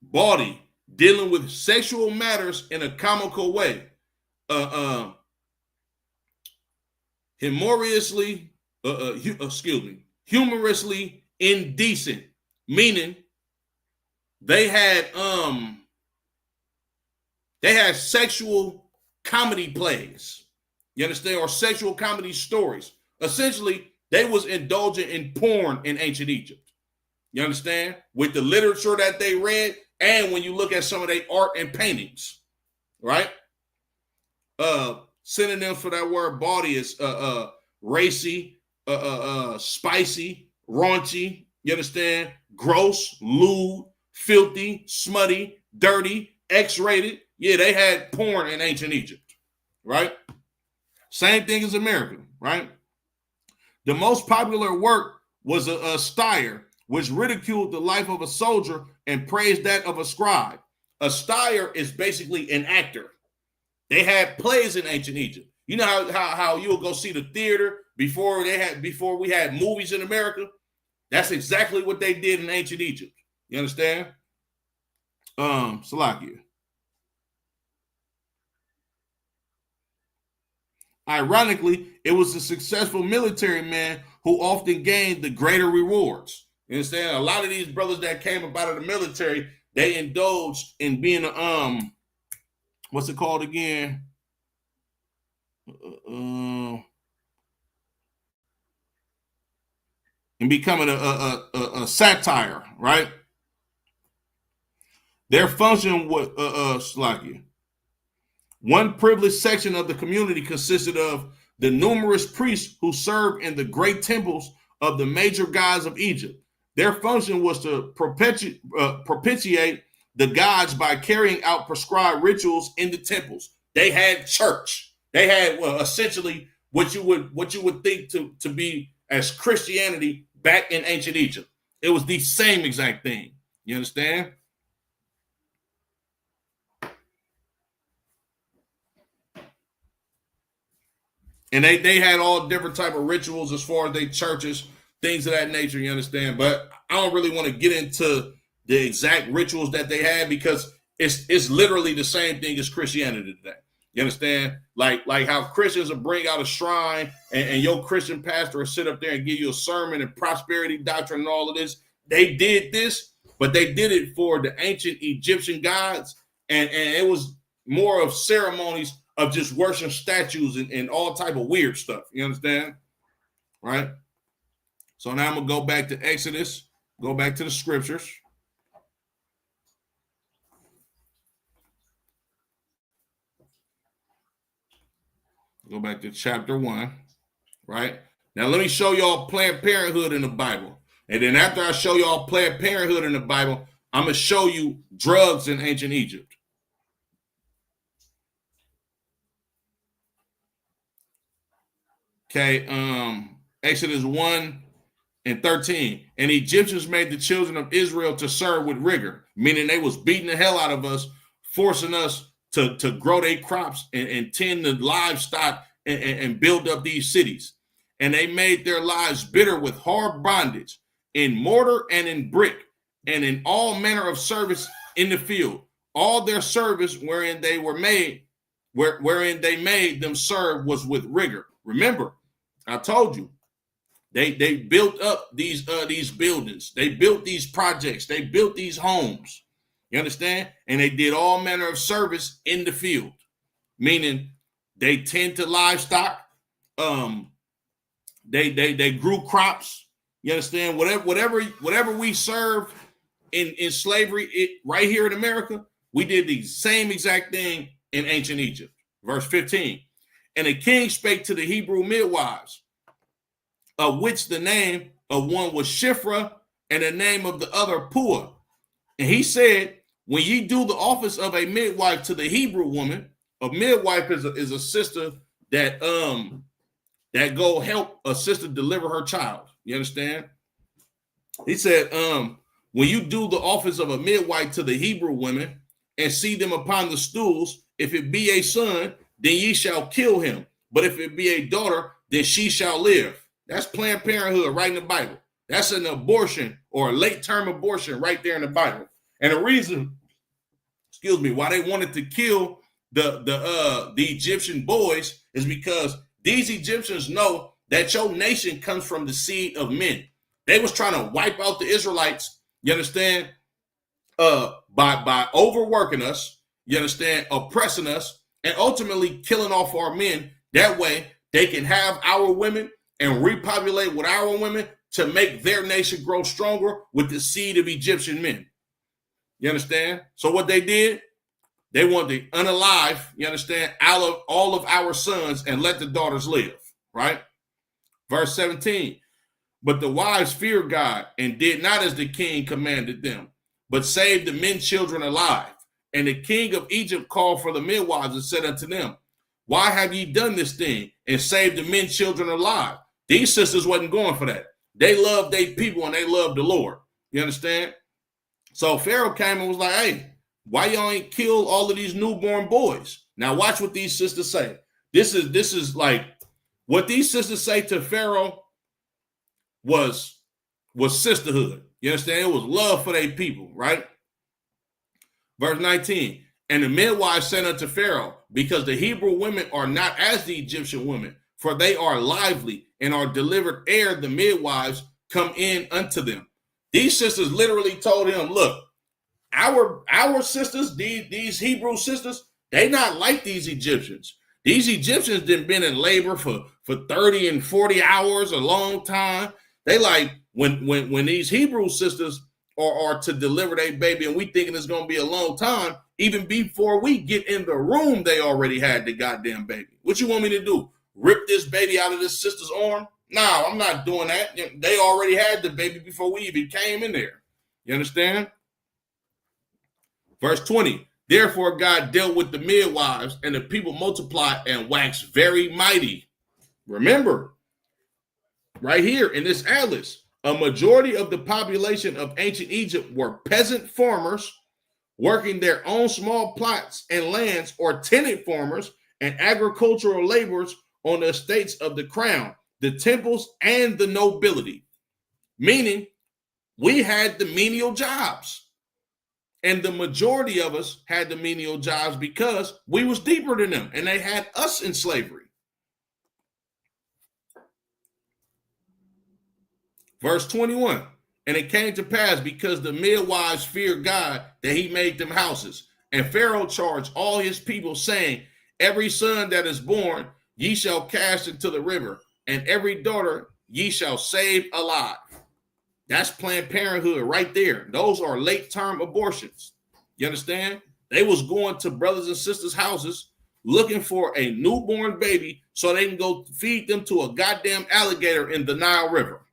Bawdy, dealing with sexual matters in a comical way. Humorously indecent, meaning they had sexual comedy plays, you understand, or sexual comedy stories. Essentially, they was indulging in porn in ancient Egypt, you understand, with the literature that they read, and when you look at some of their art and paintings, right? Synonyms for that word bawdy is racy, spicy, raunchy, you understand, gross, lewd, filthy, smutty, dirty, X-rated. Yeah, they had porn in ancient Egypt, right? Same thing as America, right? The most popular work was a Styre, which ridiculed the life of a soldier and praised that of a scribe. A Styre is basically an actor. They had plays in ancient Egypt. You know how you would go see the theater before we had movies in America? That's exactly what they did in ancient Egypt. You understand? Salakia. Ironically, it was the successful military man who often gained the greater rewards. You understand? A lot of these brothers that came up out of the military, they indulged in being what's it called again? And becoming a satire, right? Their function was Slakia. One privileged section of the community consisted of the numerous priests who served in the great temples of the major gods of Egypt. Their function was to propitiate the gods by carrying out prescribed rituals in the temples. They had church. They had essentially what you would think to be as Christianity back in ancient Egypt. It was the same exact thing. You understand? And they had all different type of rituals as far as they churches, things of that nature, you understand? But I don't really want to get into the exact rituals that they had because it's literally the same thing as Christianity today. You understand? Like how Christians will bring out a shrine and your Christian pastor will sit up there and give you a sermon and prosperity doctrine and all of this. They did this, but they did it for the ancient Egyptian gods. And it was more of ceremonies of just worshiping statues and all type of weird stuff. You understand? Right? So now I'm going to go back to Exodus, go back to the scriptures. Go back to chapter 1, right? Now let me show y'all Planned Parenthood in the Bible. And then after I show y'all Planned Parenthood in the Bible, I'm going to show you drugs in ancient Egypt. Okay, Exodus 1 and 13. And the Egyptians made the children of Israel to serve with rigor, meaning they was beating the hell out of us, forcing us to grow their crops and tend the livestock and build up these cities. And they made their lives bitter with hard bondage in mortar and in brick and in all manner of service in the field. All their service wherein they made them serve was with rigor. Remember, I told you, they built up these buildings. They built these projects. They built these homes. You understand? And they did all manner of service in the field, meaning they tend to livestock. They grew crops. You understand? Whatever we served in slavery right here in America, we did the same exact thing in ancient Egypt. Verse 15. And the king spake to the Hebrew midwives, of which the name of one was Shiphrah, and the name of the other Puah. And he said, when ye do the office of a midwife to the Hebrew woman, a midwife is a sister that that go help a sister deliver her child. You understand? He said, when you do the office of a midwife to the Hebrew women and see them upon the stools, if it be a son, then ye shall kill him. But if it be a daughter, then she shall live. That's Planned Parenthood right in the Bible. That's an abortion or a late-term abortion right there in the Bible. And the reason, why they wanted to kill the Egyptian boys is because these Egyptians know that your nation comes from the seed of men. They was trying to wipe out the Israelites, you understand, by overworking us, you understand, oppressing us, and ultimately killing off our men. That way they can have our women and repopulate with our women to make their nation grow stronger with the seed of Egyptian men. You understand? So what they did, they wanted to unalive, you understand, all of our sons and let the daughters live, right? Verse 17, but the wives feared God and did not as the king commanded them, but saved the men children alive. And the king of Egypt called for the midwives and said unto them, why have ye done this thing and saved the men children alive? These sisters wasn't going for that. They loved their people and they loved the Lord. You understand? So Pharaoh came and was like, hey, why y'all ain't kill all of these newborn boys? Now watch what these sisters say. This is like what these sisters say to Pharaoh was sisterhood. You understand? It was love for their people, right? Verse 19, and the midwives said unto Pharaoh, because the Hebrew women are not as the Egyptian women, for they are lively and are delivered ere the midwives come in unto them. These sisters literally told him, look, our sisters, these Hebrew sisters, they not like these Egyptians. These Egyptians done been in labor for 30 and 40 hours, a long time. They like when these Hebrew sisters are to deliver their baby and we thinking it's going to be a long time, even before we get in the room, they already had the goddamn baby. What you want me to do? Rip this baby out of this sister's arm? No, I'm not doing that. They already had the baby before we even came in there. You understand? Verse 20, therefore God dealt with the midwives and the people multiplied and waxed very mighty. Remember, right here in this atlas, a majority of the population of ancient Egypt were peasant farmers working their own small plots and lands, or tenant farmers and agricultural laborers on the estates of the crown, the temples, and the nobility. Meaning, we had the menial jobs. And the majority of us had the menial jobs because we was deeper than them and they had us in slavery. Verse 21, and it came to pass because the midwives feared God that he made them houses. And Pharaoh charged all his people, saying, every son that is born ye shall cast into the river, and every daughter ye shall save alive. That's Planned Parenthood right there. Those are late-term abortions. You understand? They was going to brothers and sisters' houses looking for a newborn baby so they can go feed them to a goddamn alligator in the Nile River.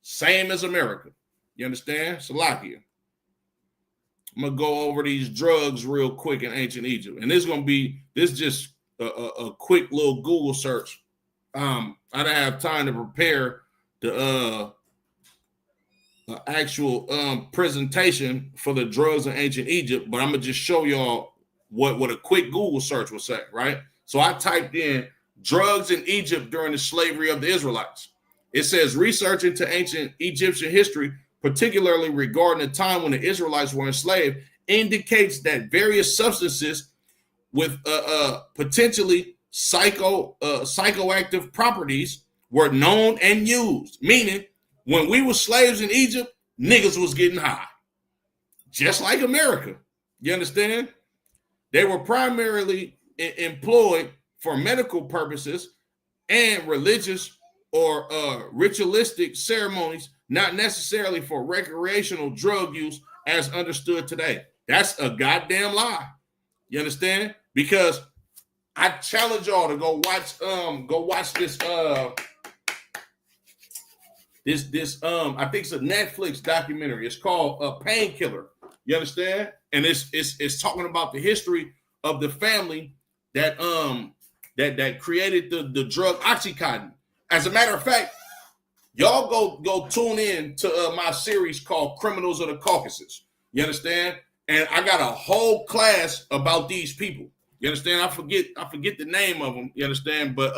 Same as America. You understand? Salakia. I'm going to go over these drugs real quick in ancient Egypt. And this is just a quick little Google search. I didn't have time to prepare the actual presentation for the drugs in ancient Egypt, but I'm gonna just show y'all what a quick Google search will say, right? So I typed in drugs in Egypt during the slavery of the Israelites. It says research into ancient Egyptian history, particularly regarding the time when the Israelites were enslaved, indicates that various substances with potentially psychoactive properties were known and used, meaning when we were slaves in Egypt, niggas was getting high. Just like America. You understand? They were primarily employed for medical purposes and religious or ritualistic ceremonies, not necessarily for recreational drug use as understood today. That's a goddamn lie. You understand? Because I challenge y'all to go watch this I think it's a Netflix documentary. It's called Painkiller. You understand? And it's talking about the history of the family that that created the drug Oxycontin. As a matter of fact, y'all go tune in to my series called Criminals of the Caucasus. You understand? And I got a whole class about these people. You understand? I forget the name of them. You understand? But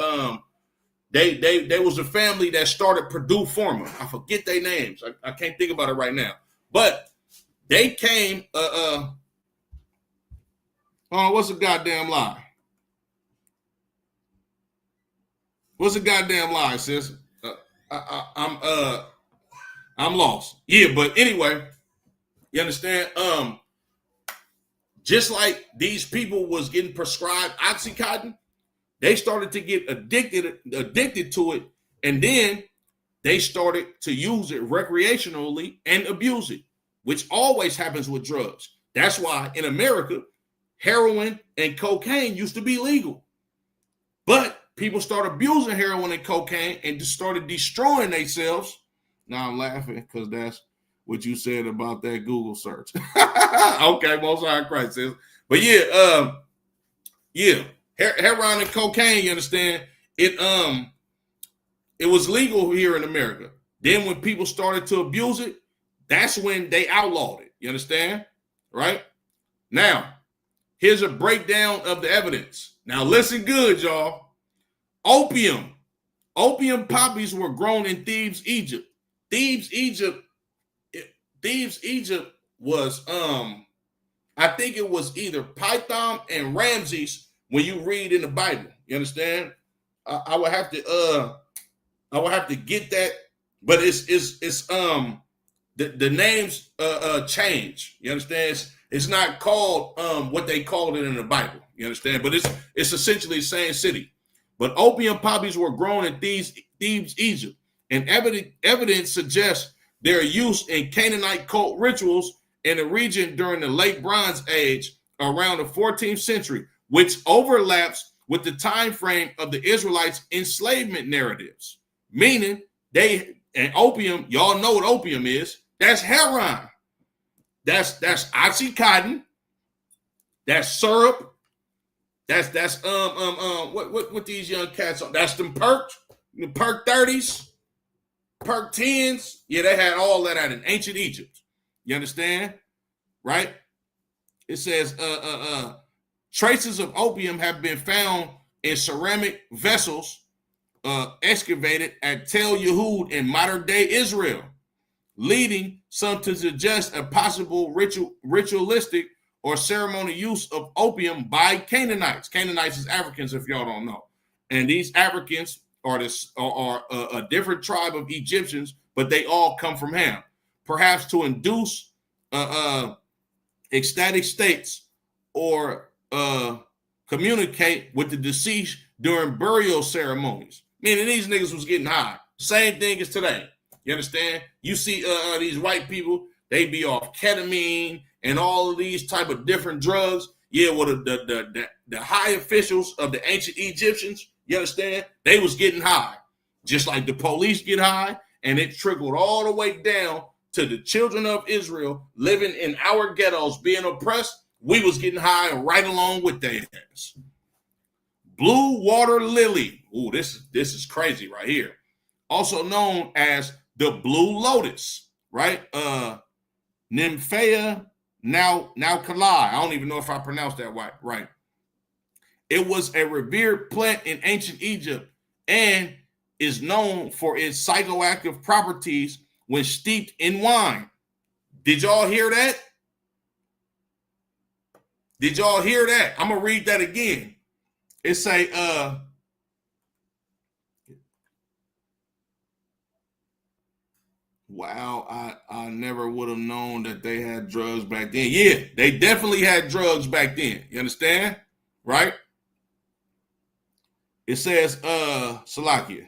they was a family that started Purdue Pharma. I forget their names. I can't think about it right now. But they came. What's a goddamn lie? What's a goddamn lie, sis? I'm lost. Yeah, but anyway, you understand? Just like these people was getting prescribed Oxycontin, they started to get addicted to it, and then they started to use it recreationally and abuse it, which always happens with drugs. That's why in America, heroin and cocaine used to be legal. But people started abusing heroin and cocaine and just started destroying themselves. Now I'm laughing because that's what you said about that Google search. Okay, Most High Christ says. But yeah, heroin and cocaine, you understand? It was legal here in America. Then when people started to abuse it, that's when they outlawed it. You understand? Right? Now, here's a breakdown of the evidence. Now listen good, y'all. Opium poppies were grown in Thebes, Egypt. Thebes, Egypt was I think it was either Python and Ramses when you read in the Bible. You understand? I would have to get that, but it's the names change. You understand? It's not called what they called it in the Bible. You understand? But it's essentially the same city. But opium poppies were grown in Thebes, Egypt, and evidence suggests their use in Canaanite cult rituals in the region during the late Bronze Age around the 14th century, which overlaps with the time frame of the Israelites' enslavement narratives. Meaning opium, y'all know what opium is. That's heroin. That's Oxycontin. That's syrup. That's what these young cats are. That's them perk 30s, perk 10s. Yeah, they had all that out in ancient Egypt. You understand? Right? It says traces of opium have been found in ceramic vessels excavated at Tel Yehud in modern day Israel, leading some to suggest a possible ritualistic or ceremonial use of opium by Canaanites. Canaanites is Africans, if y'all don't know. And these Africans are a different tribe of Egyptians, but they all come from Ham. Perhaps to induce ecstatic states or communicate with the deceased during burial ceremonies. Meaning these niggas was getting high. Same thing as today. You understand? You see these white people, they be off ketamine and all of these type of different drugs. Yeah, well, the high officials of the ancient Egyptians, you understand? They was getting high. Just like the police get high, and it trickled all the way down to the children of Israel living in our ghettos being oppressed. We was getting high right along with their ass. Blue water lily. Ooh, this is crazy right here. Also known as the blue lotus, right? Nymphaea naukalai. I don't even know if I pronounced that right. It was a revered plant in ancient Egypt and is known for its psychoactive properties when steeped in wine. Did y'all hear that? Did y'all hear that? I'm gonna read that again. It say wow, I never would have known that they had drugs back then. Yeah, they definitely had drugs back then. You understand? Right? It says, Salakia.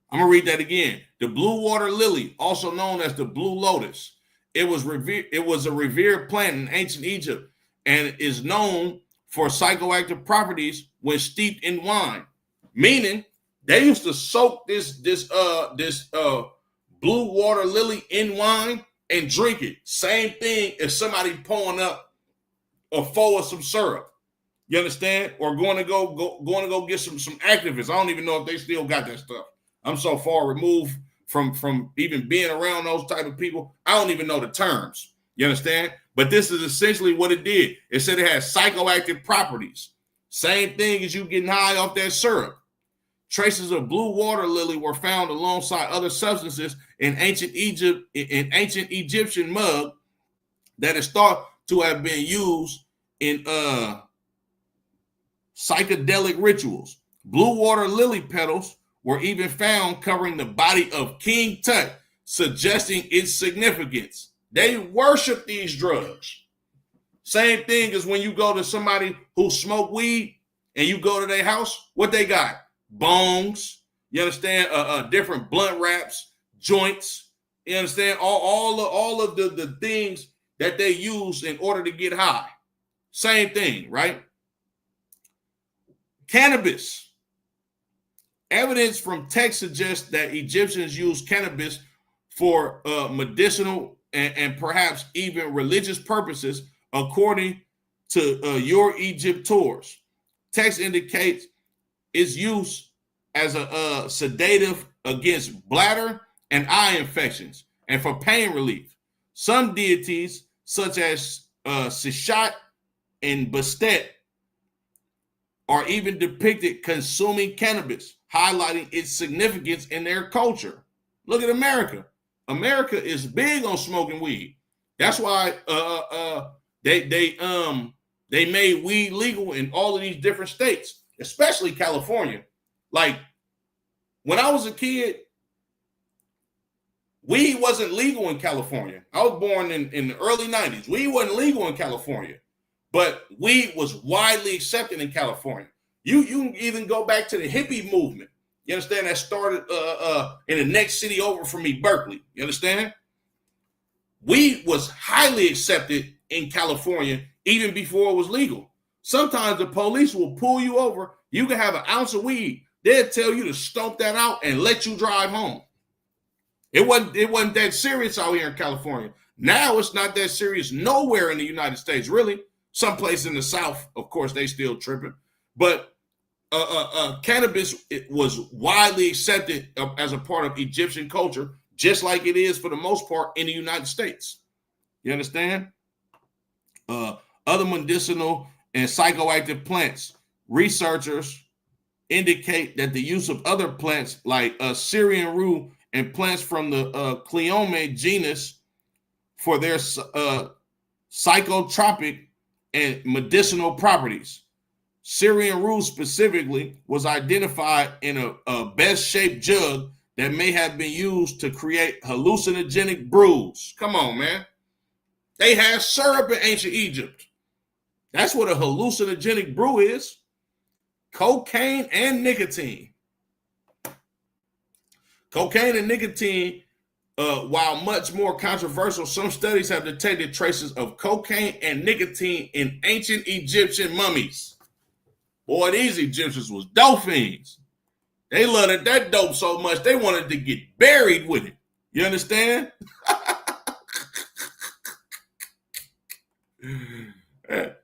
I'm going to read that again. The blue water lily, also known as the blue lotus, It was a revered plant in ancient Egypt and is known for psychoactive properties when steeped in wine. Meaning, they used to soak this blue water lily in wine and drink it. Same thing as somebody pouring up a foe of some syrup. You understand? Or going to go get some activists. I don't even know if they still got that stuff. I'm so far removed from even being around those type of people. I don't even know the terms. You understand? But this is essentially what it did. It said it had psychoactive properties. Same thing as you getting high off that syrup. Traces of blue water lily were found alongside other substances in ancient Egyptian mud that is thought to have been used in psychedelic rituals. Blue water lily petals were even found covering the body of King Tut, suggesting its significance. They worship these drugs. Same thing as when you go to somebody who smoke weed and you go to their house, what they got? Bongs, you understand? Different blunt wraps, joints, you understand? All of the things that they use in order to get high. Same thing, right? Cannabis. Evidence from text suggests that Egyptians used cannabis for medicinal and perhaps even religious purposes, according to Your Egypt Tours. Text indicates its use as a sedative against bladder and eye infections and for pain relief. Some deities, such as Sishat and Bastet, are even depicted consuming cannabis, highlighting its significance in their culture. Look at America. America is big on smoking weed. That's why they made weed legal in all of these different states, especially California. Like when I was a kid, weed wasn't legal in California. I was born in the early 90s. Weed wasn't legal in California, but weed was widely accepted in California. You can even go back to the hippie movement. You understand? That started in the next city over from me, Berkeley. You understand? Weed was highly accepted in California even before it was legal. Sometimes the police will pull you over. You can have an ounce of weed. They'll tell you to stomp that out and let you drive home. It wasn't that serious out here in California. Now it's not that serious nowhere in the United States, really. Some place in the South, of course, they still tripping. But cannabis was widely accepted as a part of Egyptian culture, just like it is for the most part in the United States. You understand? Other medicinal and psychoactive plants. Researchers indicate that the use of other plants like Syrian rue and plants from the Cleome genus for their psychotropic and medicinal properties. Syrian rue specifically was identified in a best-shaped jug that may have been used to create hallucinogenic brews. Come on, man. They had syrup in ancient Egypt. That's what a hallucinogenic brew is. Cocaine and nicotine. Cocaine and nicotine, while much more controversial, some studies have detected traces of cocaine and nicotine in ancient Egyptian mummies. Boy, these Egyptians was dope fiends. They loved that dope so much, they wanted to get buried with it. You understand?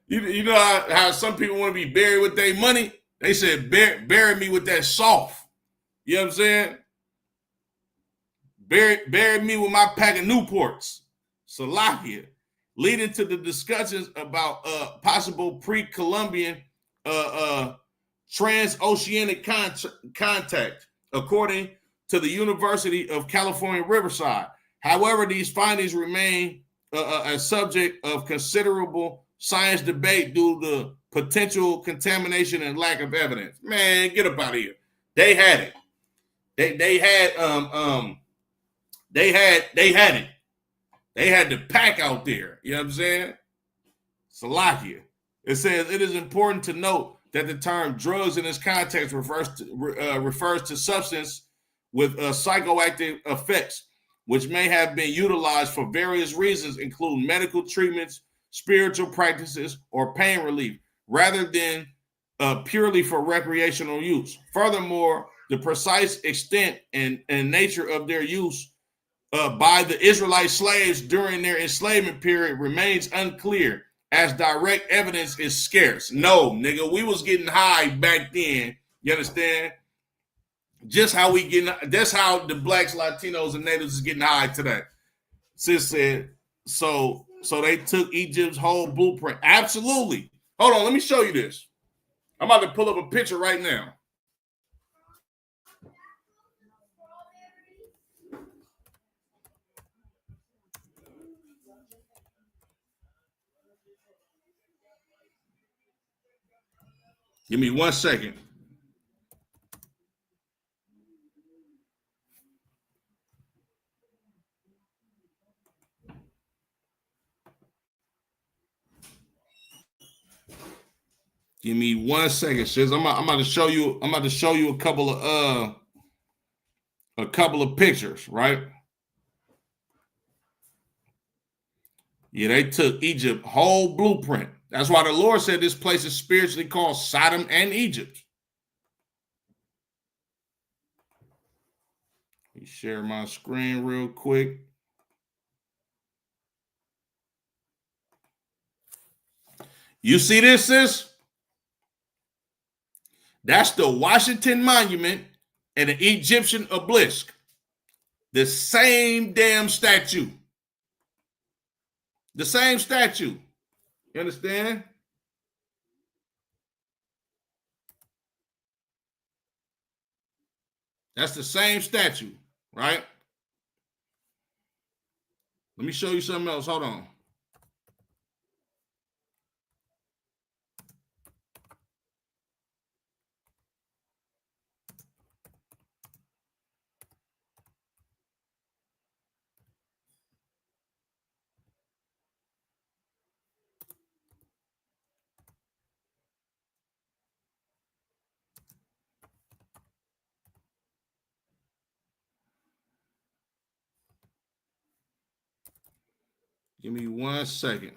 You know how some people want to be buried with their money? They said, bury me with that soft. You know what I'm saying? Bury me with my pack of Newports. Salakia. Leading to the discussions about possible pre-Columbian transoceanic contact, according to the University of California, Riverside. However, these findings remain a subject of considerable science debate due to potential contamination and lack of evidence. Man, get up out of here. They had it. They had it. They had the pack out there. You know what I'm saying? Salakia. It says it is important to note that the term drugs in this context refers to substance with psychoactive effects, which may have been utilized for various reasons, including medical treatments, spiritual practices, or pain relief, rather than purely for recreational use. Furthermore, the precise extent and nature of their use by the Israelite slaves during their enslavement period remains unclear, as direct evidence is scarce. No, nigga, we was getting high back then. You understand? Just how we getting. That's how the blacks, Latinos, and natives is getting high today. Sis said. So they took Egypt's whole blueprint. Absolutely. Hold on, let me show you this. I'm about to pull up a picture right now. Give me 1 second. Give me 1 second, sis. I'm about to show you. I'm about to show you a couple of pictures, right? Yeah, they took Egypt whole blueprint. That's why the Lord said this place is spiritually called Sodom and Egypt. Let me share my screen real quick. You see this, sis? That's the Washington Monument and the Egyptian obelisk. The same damn statue. The same statue. You understand? That's the same statue, right? Let me show you something else. Hold on. Give me 1 second.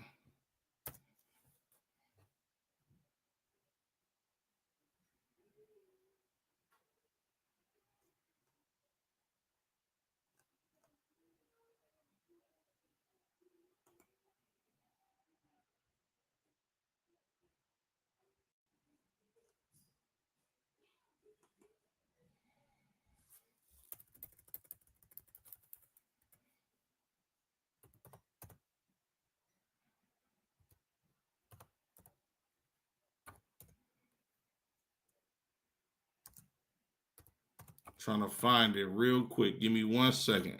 Trying to find it real quick. Give me 1 second.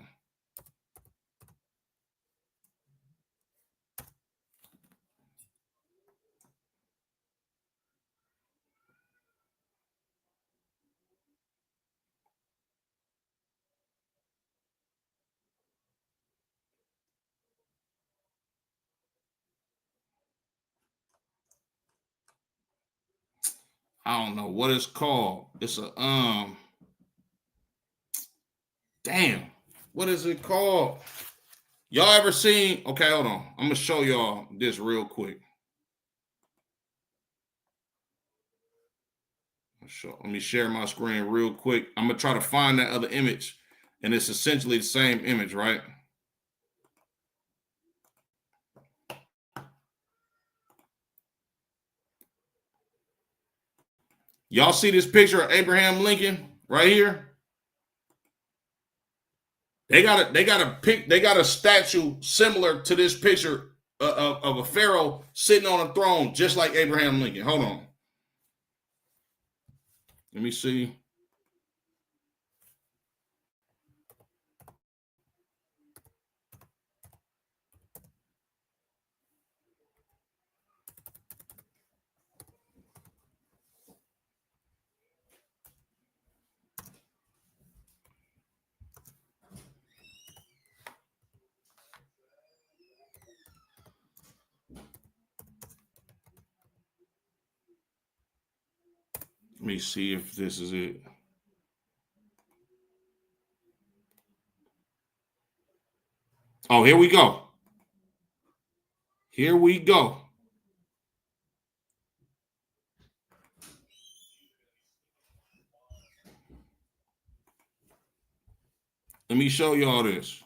I don't know what it's called. It's a damn. What is it called? Y'all ever seen? Okay, hold on. I'm gonna show y'all this real quick. Let me share my screen real quick. I'm gonna try to find that other image, and it's essentially the same image, right? Y'all see this picture of Abraham Lincoln right here? They got a statue similar to this picture of a pharaoh sitting on a throne, just like Abraham Lincoln. Hold on, let me see. Let me see if this is it. Oh, here we go. Here we go. Let me show y'all this.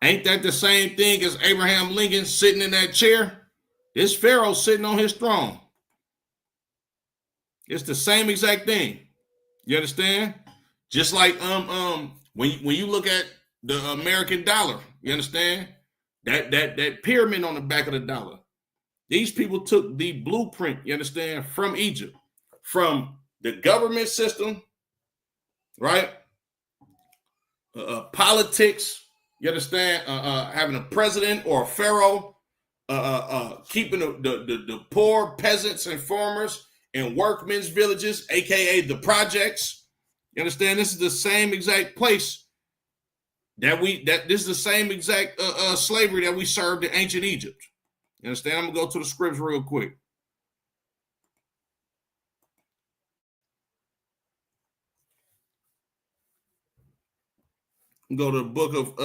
Ain't that the same thing as Abraham Lincoln sitting in that chair? This Pharaoh sitting on his throne. It's the same exact thing. You understand? Just like when you look at the American dollar, you understand? That pyramid on the back of the dollar. These people took the blueprint, you understand, from Egypt, from the government system, right? Politics, you understand? Having a president or a pharaoh, keeping the poor peasants and farmers in workmen's villages, aka the projects. You understand? This is the same exact place that this is the same exact slavery that we served in ancient Egypt. You understand? I'm gonna go to the scripts real quick. Go to the book of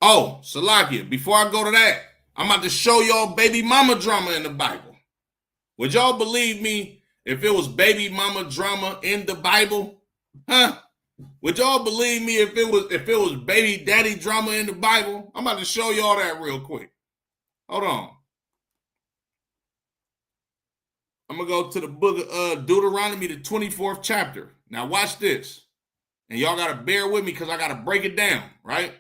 Salakia. Before I go to that, I'm about to show y'all baby mama drama in the Bible. Would y'all believe me if it was baby mama drama in the Bible? Huh? Would y'all believe me if it was baby daddy drama in the Bible? I'm about to show y'all that real quick. Hold on. I'm gonna go to the book of Deuteronomy, the 24th chapter. Now watch this. And y'all gotta bear with me because I gotta break it down, right?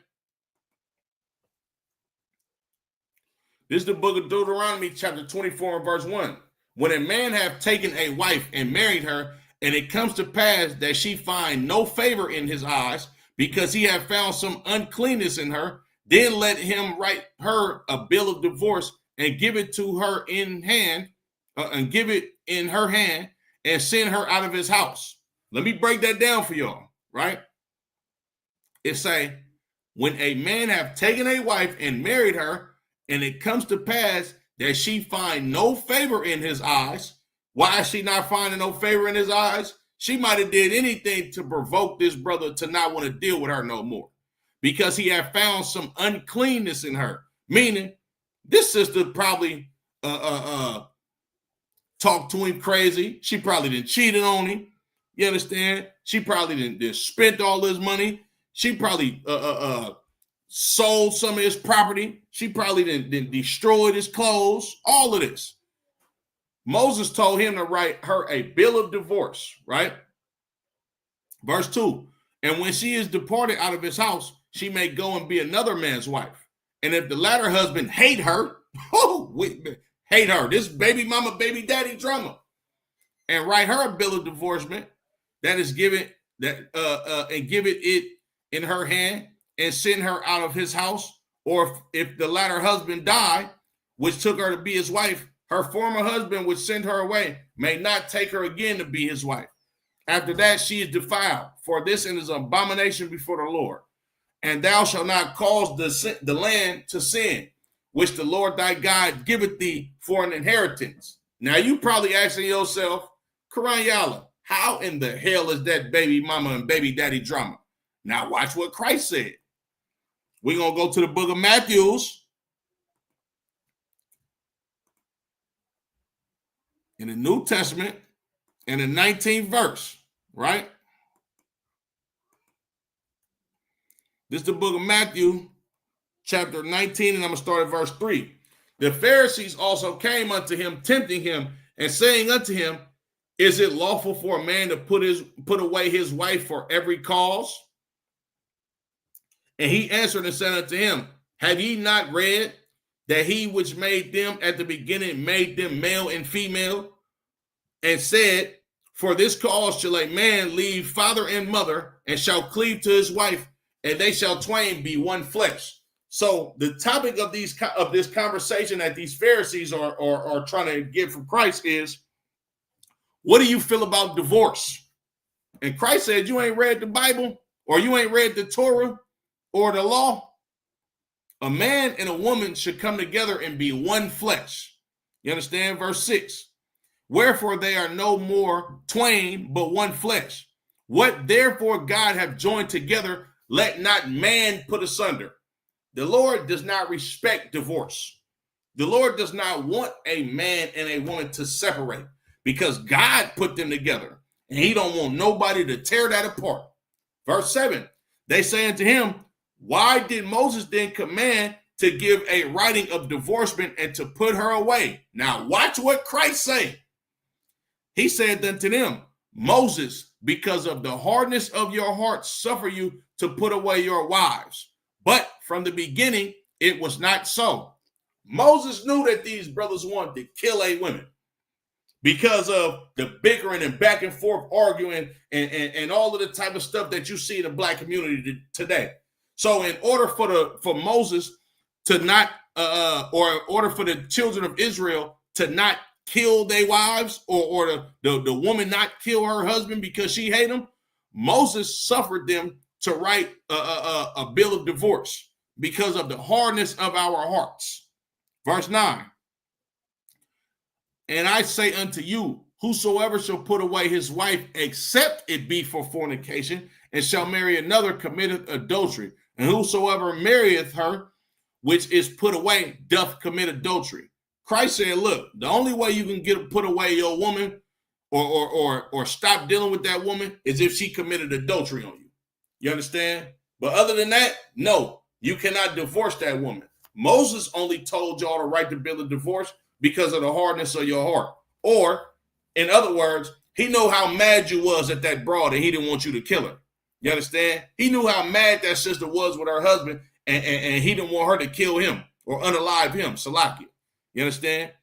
This is the book of Deuteronomy, chapter 24, and verse 1. When a man have taken a wife and married her, and it comes to pass that she find no favor in his eyes, because he have found some uncleanness in her, then let him write her a bill of divorce and give it to her in hand, and give it in her hand, and send her out of his house. Let me break that down for y'all, right? It say, when a man have taken a wife and married her, and it comes to pass that she find no favor in his eyes. Why is she not finding no favor in his eyes? She might have did anything to provoke this brother to not want to deal with her no more, because he had found some uncleanness in her. Meaning, this sister probably talked to him crazy. She probably didn't cheated on him. You understand? She probably didn't spent all his money. She probably sold some of his property. She probably didn't destroyed his clothes. All of this. Moses told him to write her a bill of divorce, right? Verse 2. And when she is departed out of his house, she may go and be another man's wife. And if the latter husband hate her, hate her, this baby mama, baby daddy drama, and write her a bill of divorcement that is given and give it in her hand, and send her out of his house. Or if the latter husband die, which took her to be his wife, her former husband would send her away, may not take her again to be his wife. After that, she is defiled, for this is an abomination before the Lord. And thou shalt not cause the land to sin, which the Lord thy God giveth thee for an inheritance. Now you probably asking yourself, Quran Yalla, how in the hell is that baby mama and baby daddy drama? Now watch what Christ said. We're going to go to the book of Matthews in the New Testament in the 19th verse, right? This is the book of Matthew, chapter 19, and I'm going to start at verse 3. The Pharisees also came unto him, tempting him, and saying unto him, is it lawful for a man to put away his wife for every cause? And he answered and said unto him, have ye not read that he which made them at the beginning made them male and female, and said, for this cause shall a man leave father and mother, and shall cleave to his wife, and they shall twain be one flesh. So the topic of this conversation that these Pharisees are trying to get from Christ is, what do you feel about divorce? And Christ said, you ain't read the Bible, or you ain't read the Torah or the law. A man and a woman should come together and be one flesh. You understand? Verse 6. Wherefore they are no more twain, but one flesh. What therefore God hath joined together, let not man put asunder. The Lord does not respect divorce. The Lord does not want a man and a woman to separate because God put them together and he don't want nobody to tear that apart. Verse 7, they say unto him, why did Moses then command to give a writing of divorcement and to put her away? Now watch what Christ said. He said unto them, Moses, because of the hardness of your heart, suffer you to put away your wives. But from the beginning, it was not so. Moses knew that these brothers wanted to kill a women because of the bickering and back and forth arguing and all of the type of stuff that you see in the black community today. So in order for Moses to not, or in order for the children of Israel to not kill their wives or the woman not kill her husband because she hate him, Moses suffered them to write a bill of divorce because of the hardness of our hearts. Verse 9, and I say unto you, whosoever shall put away his wife, except it be for fornication, and shall marry another, committeth adultery. And whosoever marrieth her, which is put away, doth commit adultery. Christ said, look, the only way you can put away your woman or stop dealing with that woman is if she committed adultery on you. You understand? But other than that, no, you cannot divorce that woman. Moses only told y'all to write the bill of divorce because of the hardness of your heart. Or, in other words, he knew how mad you was at that broad and he didn't want you to kill her. You understand? He knew how mad that sister was with her husband and he didn't want her to kill him or unalive him, Salakia. You understand?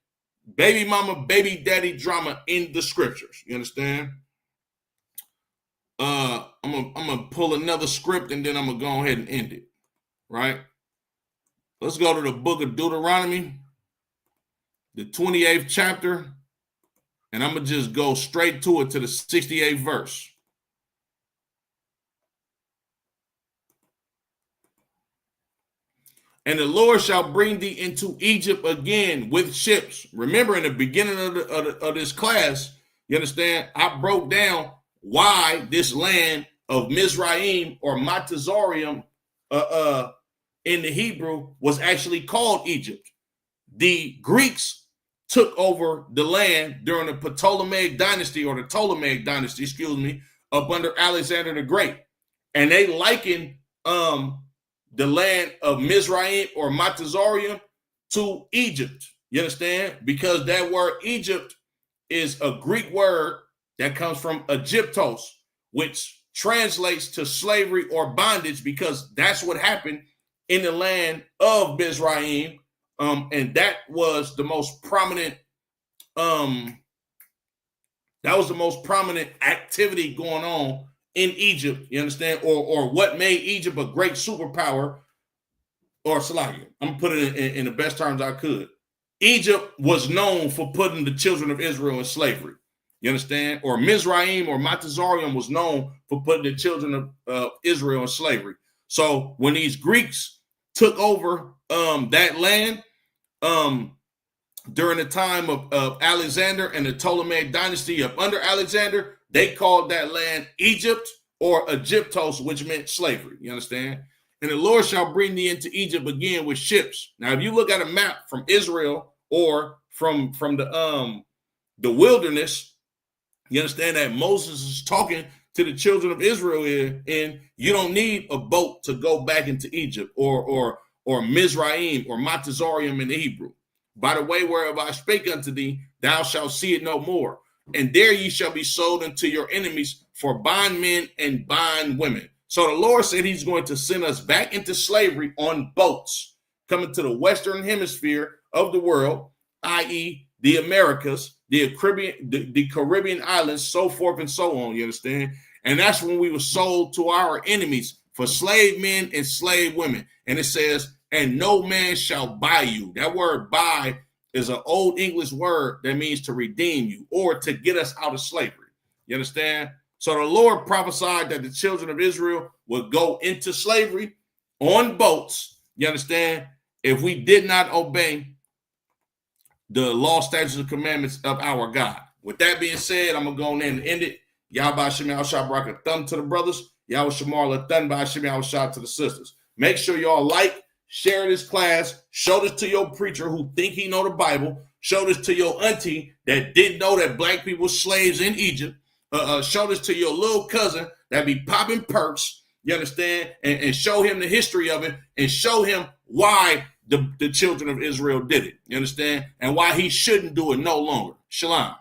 Baby mama, baby daddy drama in the scriptures. You understand? I'm gonna pull another script and then I'm gonna go ahead and end it. Right? Let's go to the book of Deuteronomy, the 28th chapter, and I'm gonna just go straight to it to the 68th verse. And the Lord shall bring thee into Egypt again with ships. Remember, in the beginning of this class, you understand, I broke down why this land of Mizraim or Matazarium in the Hebrew was actually called Egypt. The Greeks took over the land during the Ptolemaic dynasty, or the Ptolemaic dynasty, up under Alexander the Great. And they likened the land of Mizraim or Matazarium to Egypt. You understand? Because that word Egypt is a Greek word that comes from Egyptos, which translates to slavery or bondage, because that's what happened in the land of Mizraim. And that was the most prominent activity going on in Egypt, you understand, or what made Egypt a great superpower, or Salakia. I'm gonna put it in the best terms I could. Egypt was known for putting the children of Israel in slavery. You understand? Or Mizraim or Matazarium was known for putting the children of Israel in slavery. So when these Greeks took over that land during the time of Alexander and the Ptolemaic dynasty up under Alexander, they called that land Egypt or Egyptos, which meant slavery. You understand? And the Lord shall bring thee into Egypt again with ships. Now, if you look at a map from Israel or from the wilderness, you understand that Moses is talking to the children of Israel here, and you don't need a boat to go back into Egypt or Mizraim or Matazarium in the Hebrew. By the way, wherever I spake unto thee, thou shalt see it no more. And there ye shall be sold unto your enemies for bondmen and bondwomen. So the Lord said he's going to send us back into slavery on boats coming to the Western hemisphere of the world, i.e. the Americas, the Caribbean islands, so forth and so on, you understand? And that's when we were sold to our enemies for slave men and slave women. And it says, and no man shall buy you. That word buy is an old English word that means to redeem you or to get us out of slavery. You understand? So the Lord prophesied that the children of Israel would go into slavery on boats You understand? If we did not obey the law, statutes, and commandments of our God. With that being said, I'm going to go on in and end it. Yahweh Shem Yahshua Barak a thumb to the brothers. Yahweh Shamar la thumb by Shem Yahshua to the sisters. Make sure y'all like, share this class. Show this to your preacher who think he know the Bible. Show this to your auntie that didn't know that black people were slaves in Egypt. Show this to your little cousin that be popping perks. You understand? And show him the history of it and show him why the children of Israel did it. You understand? And why he shouldn't do it no longer. Shalom.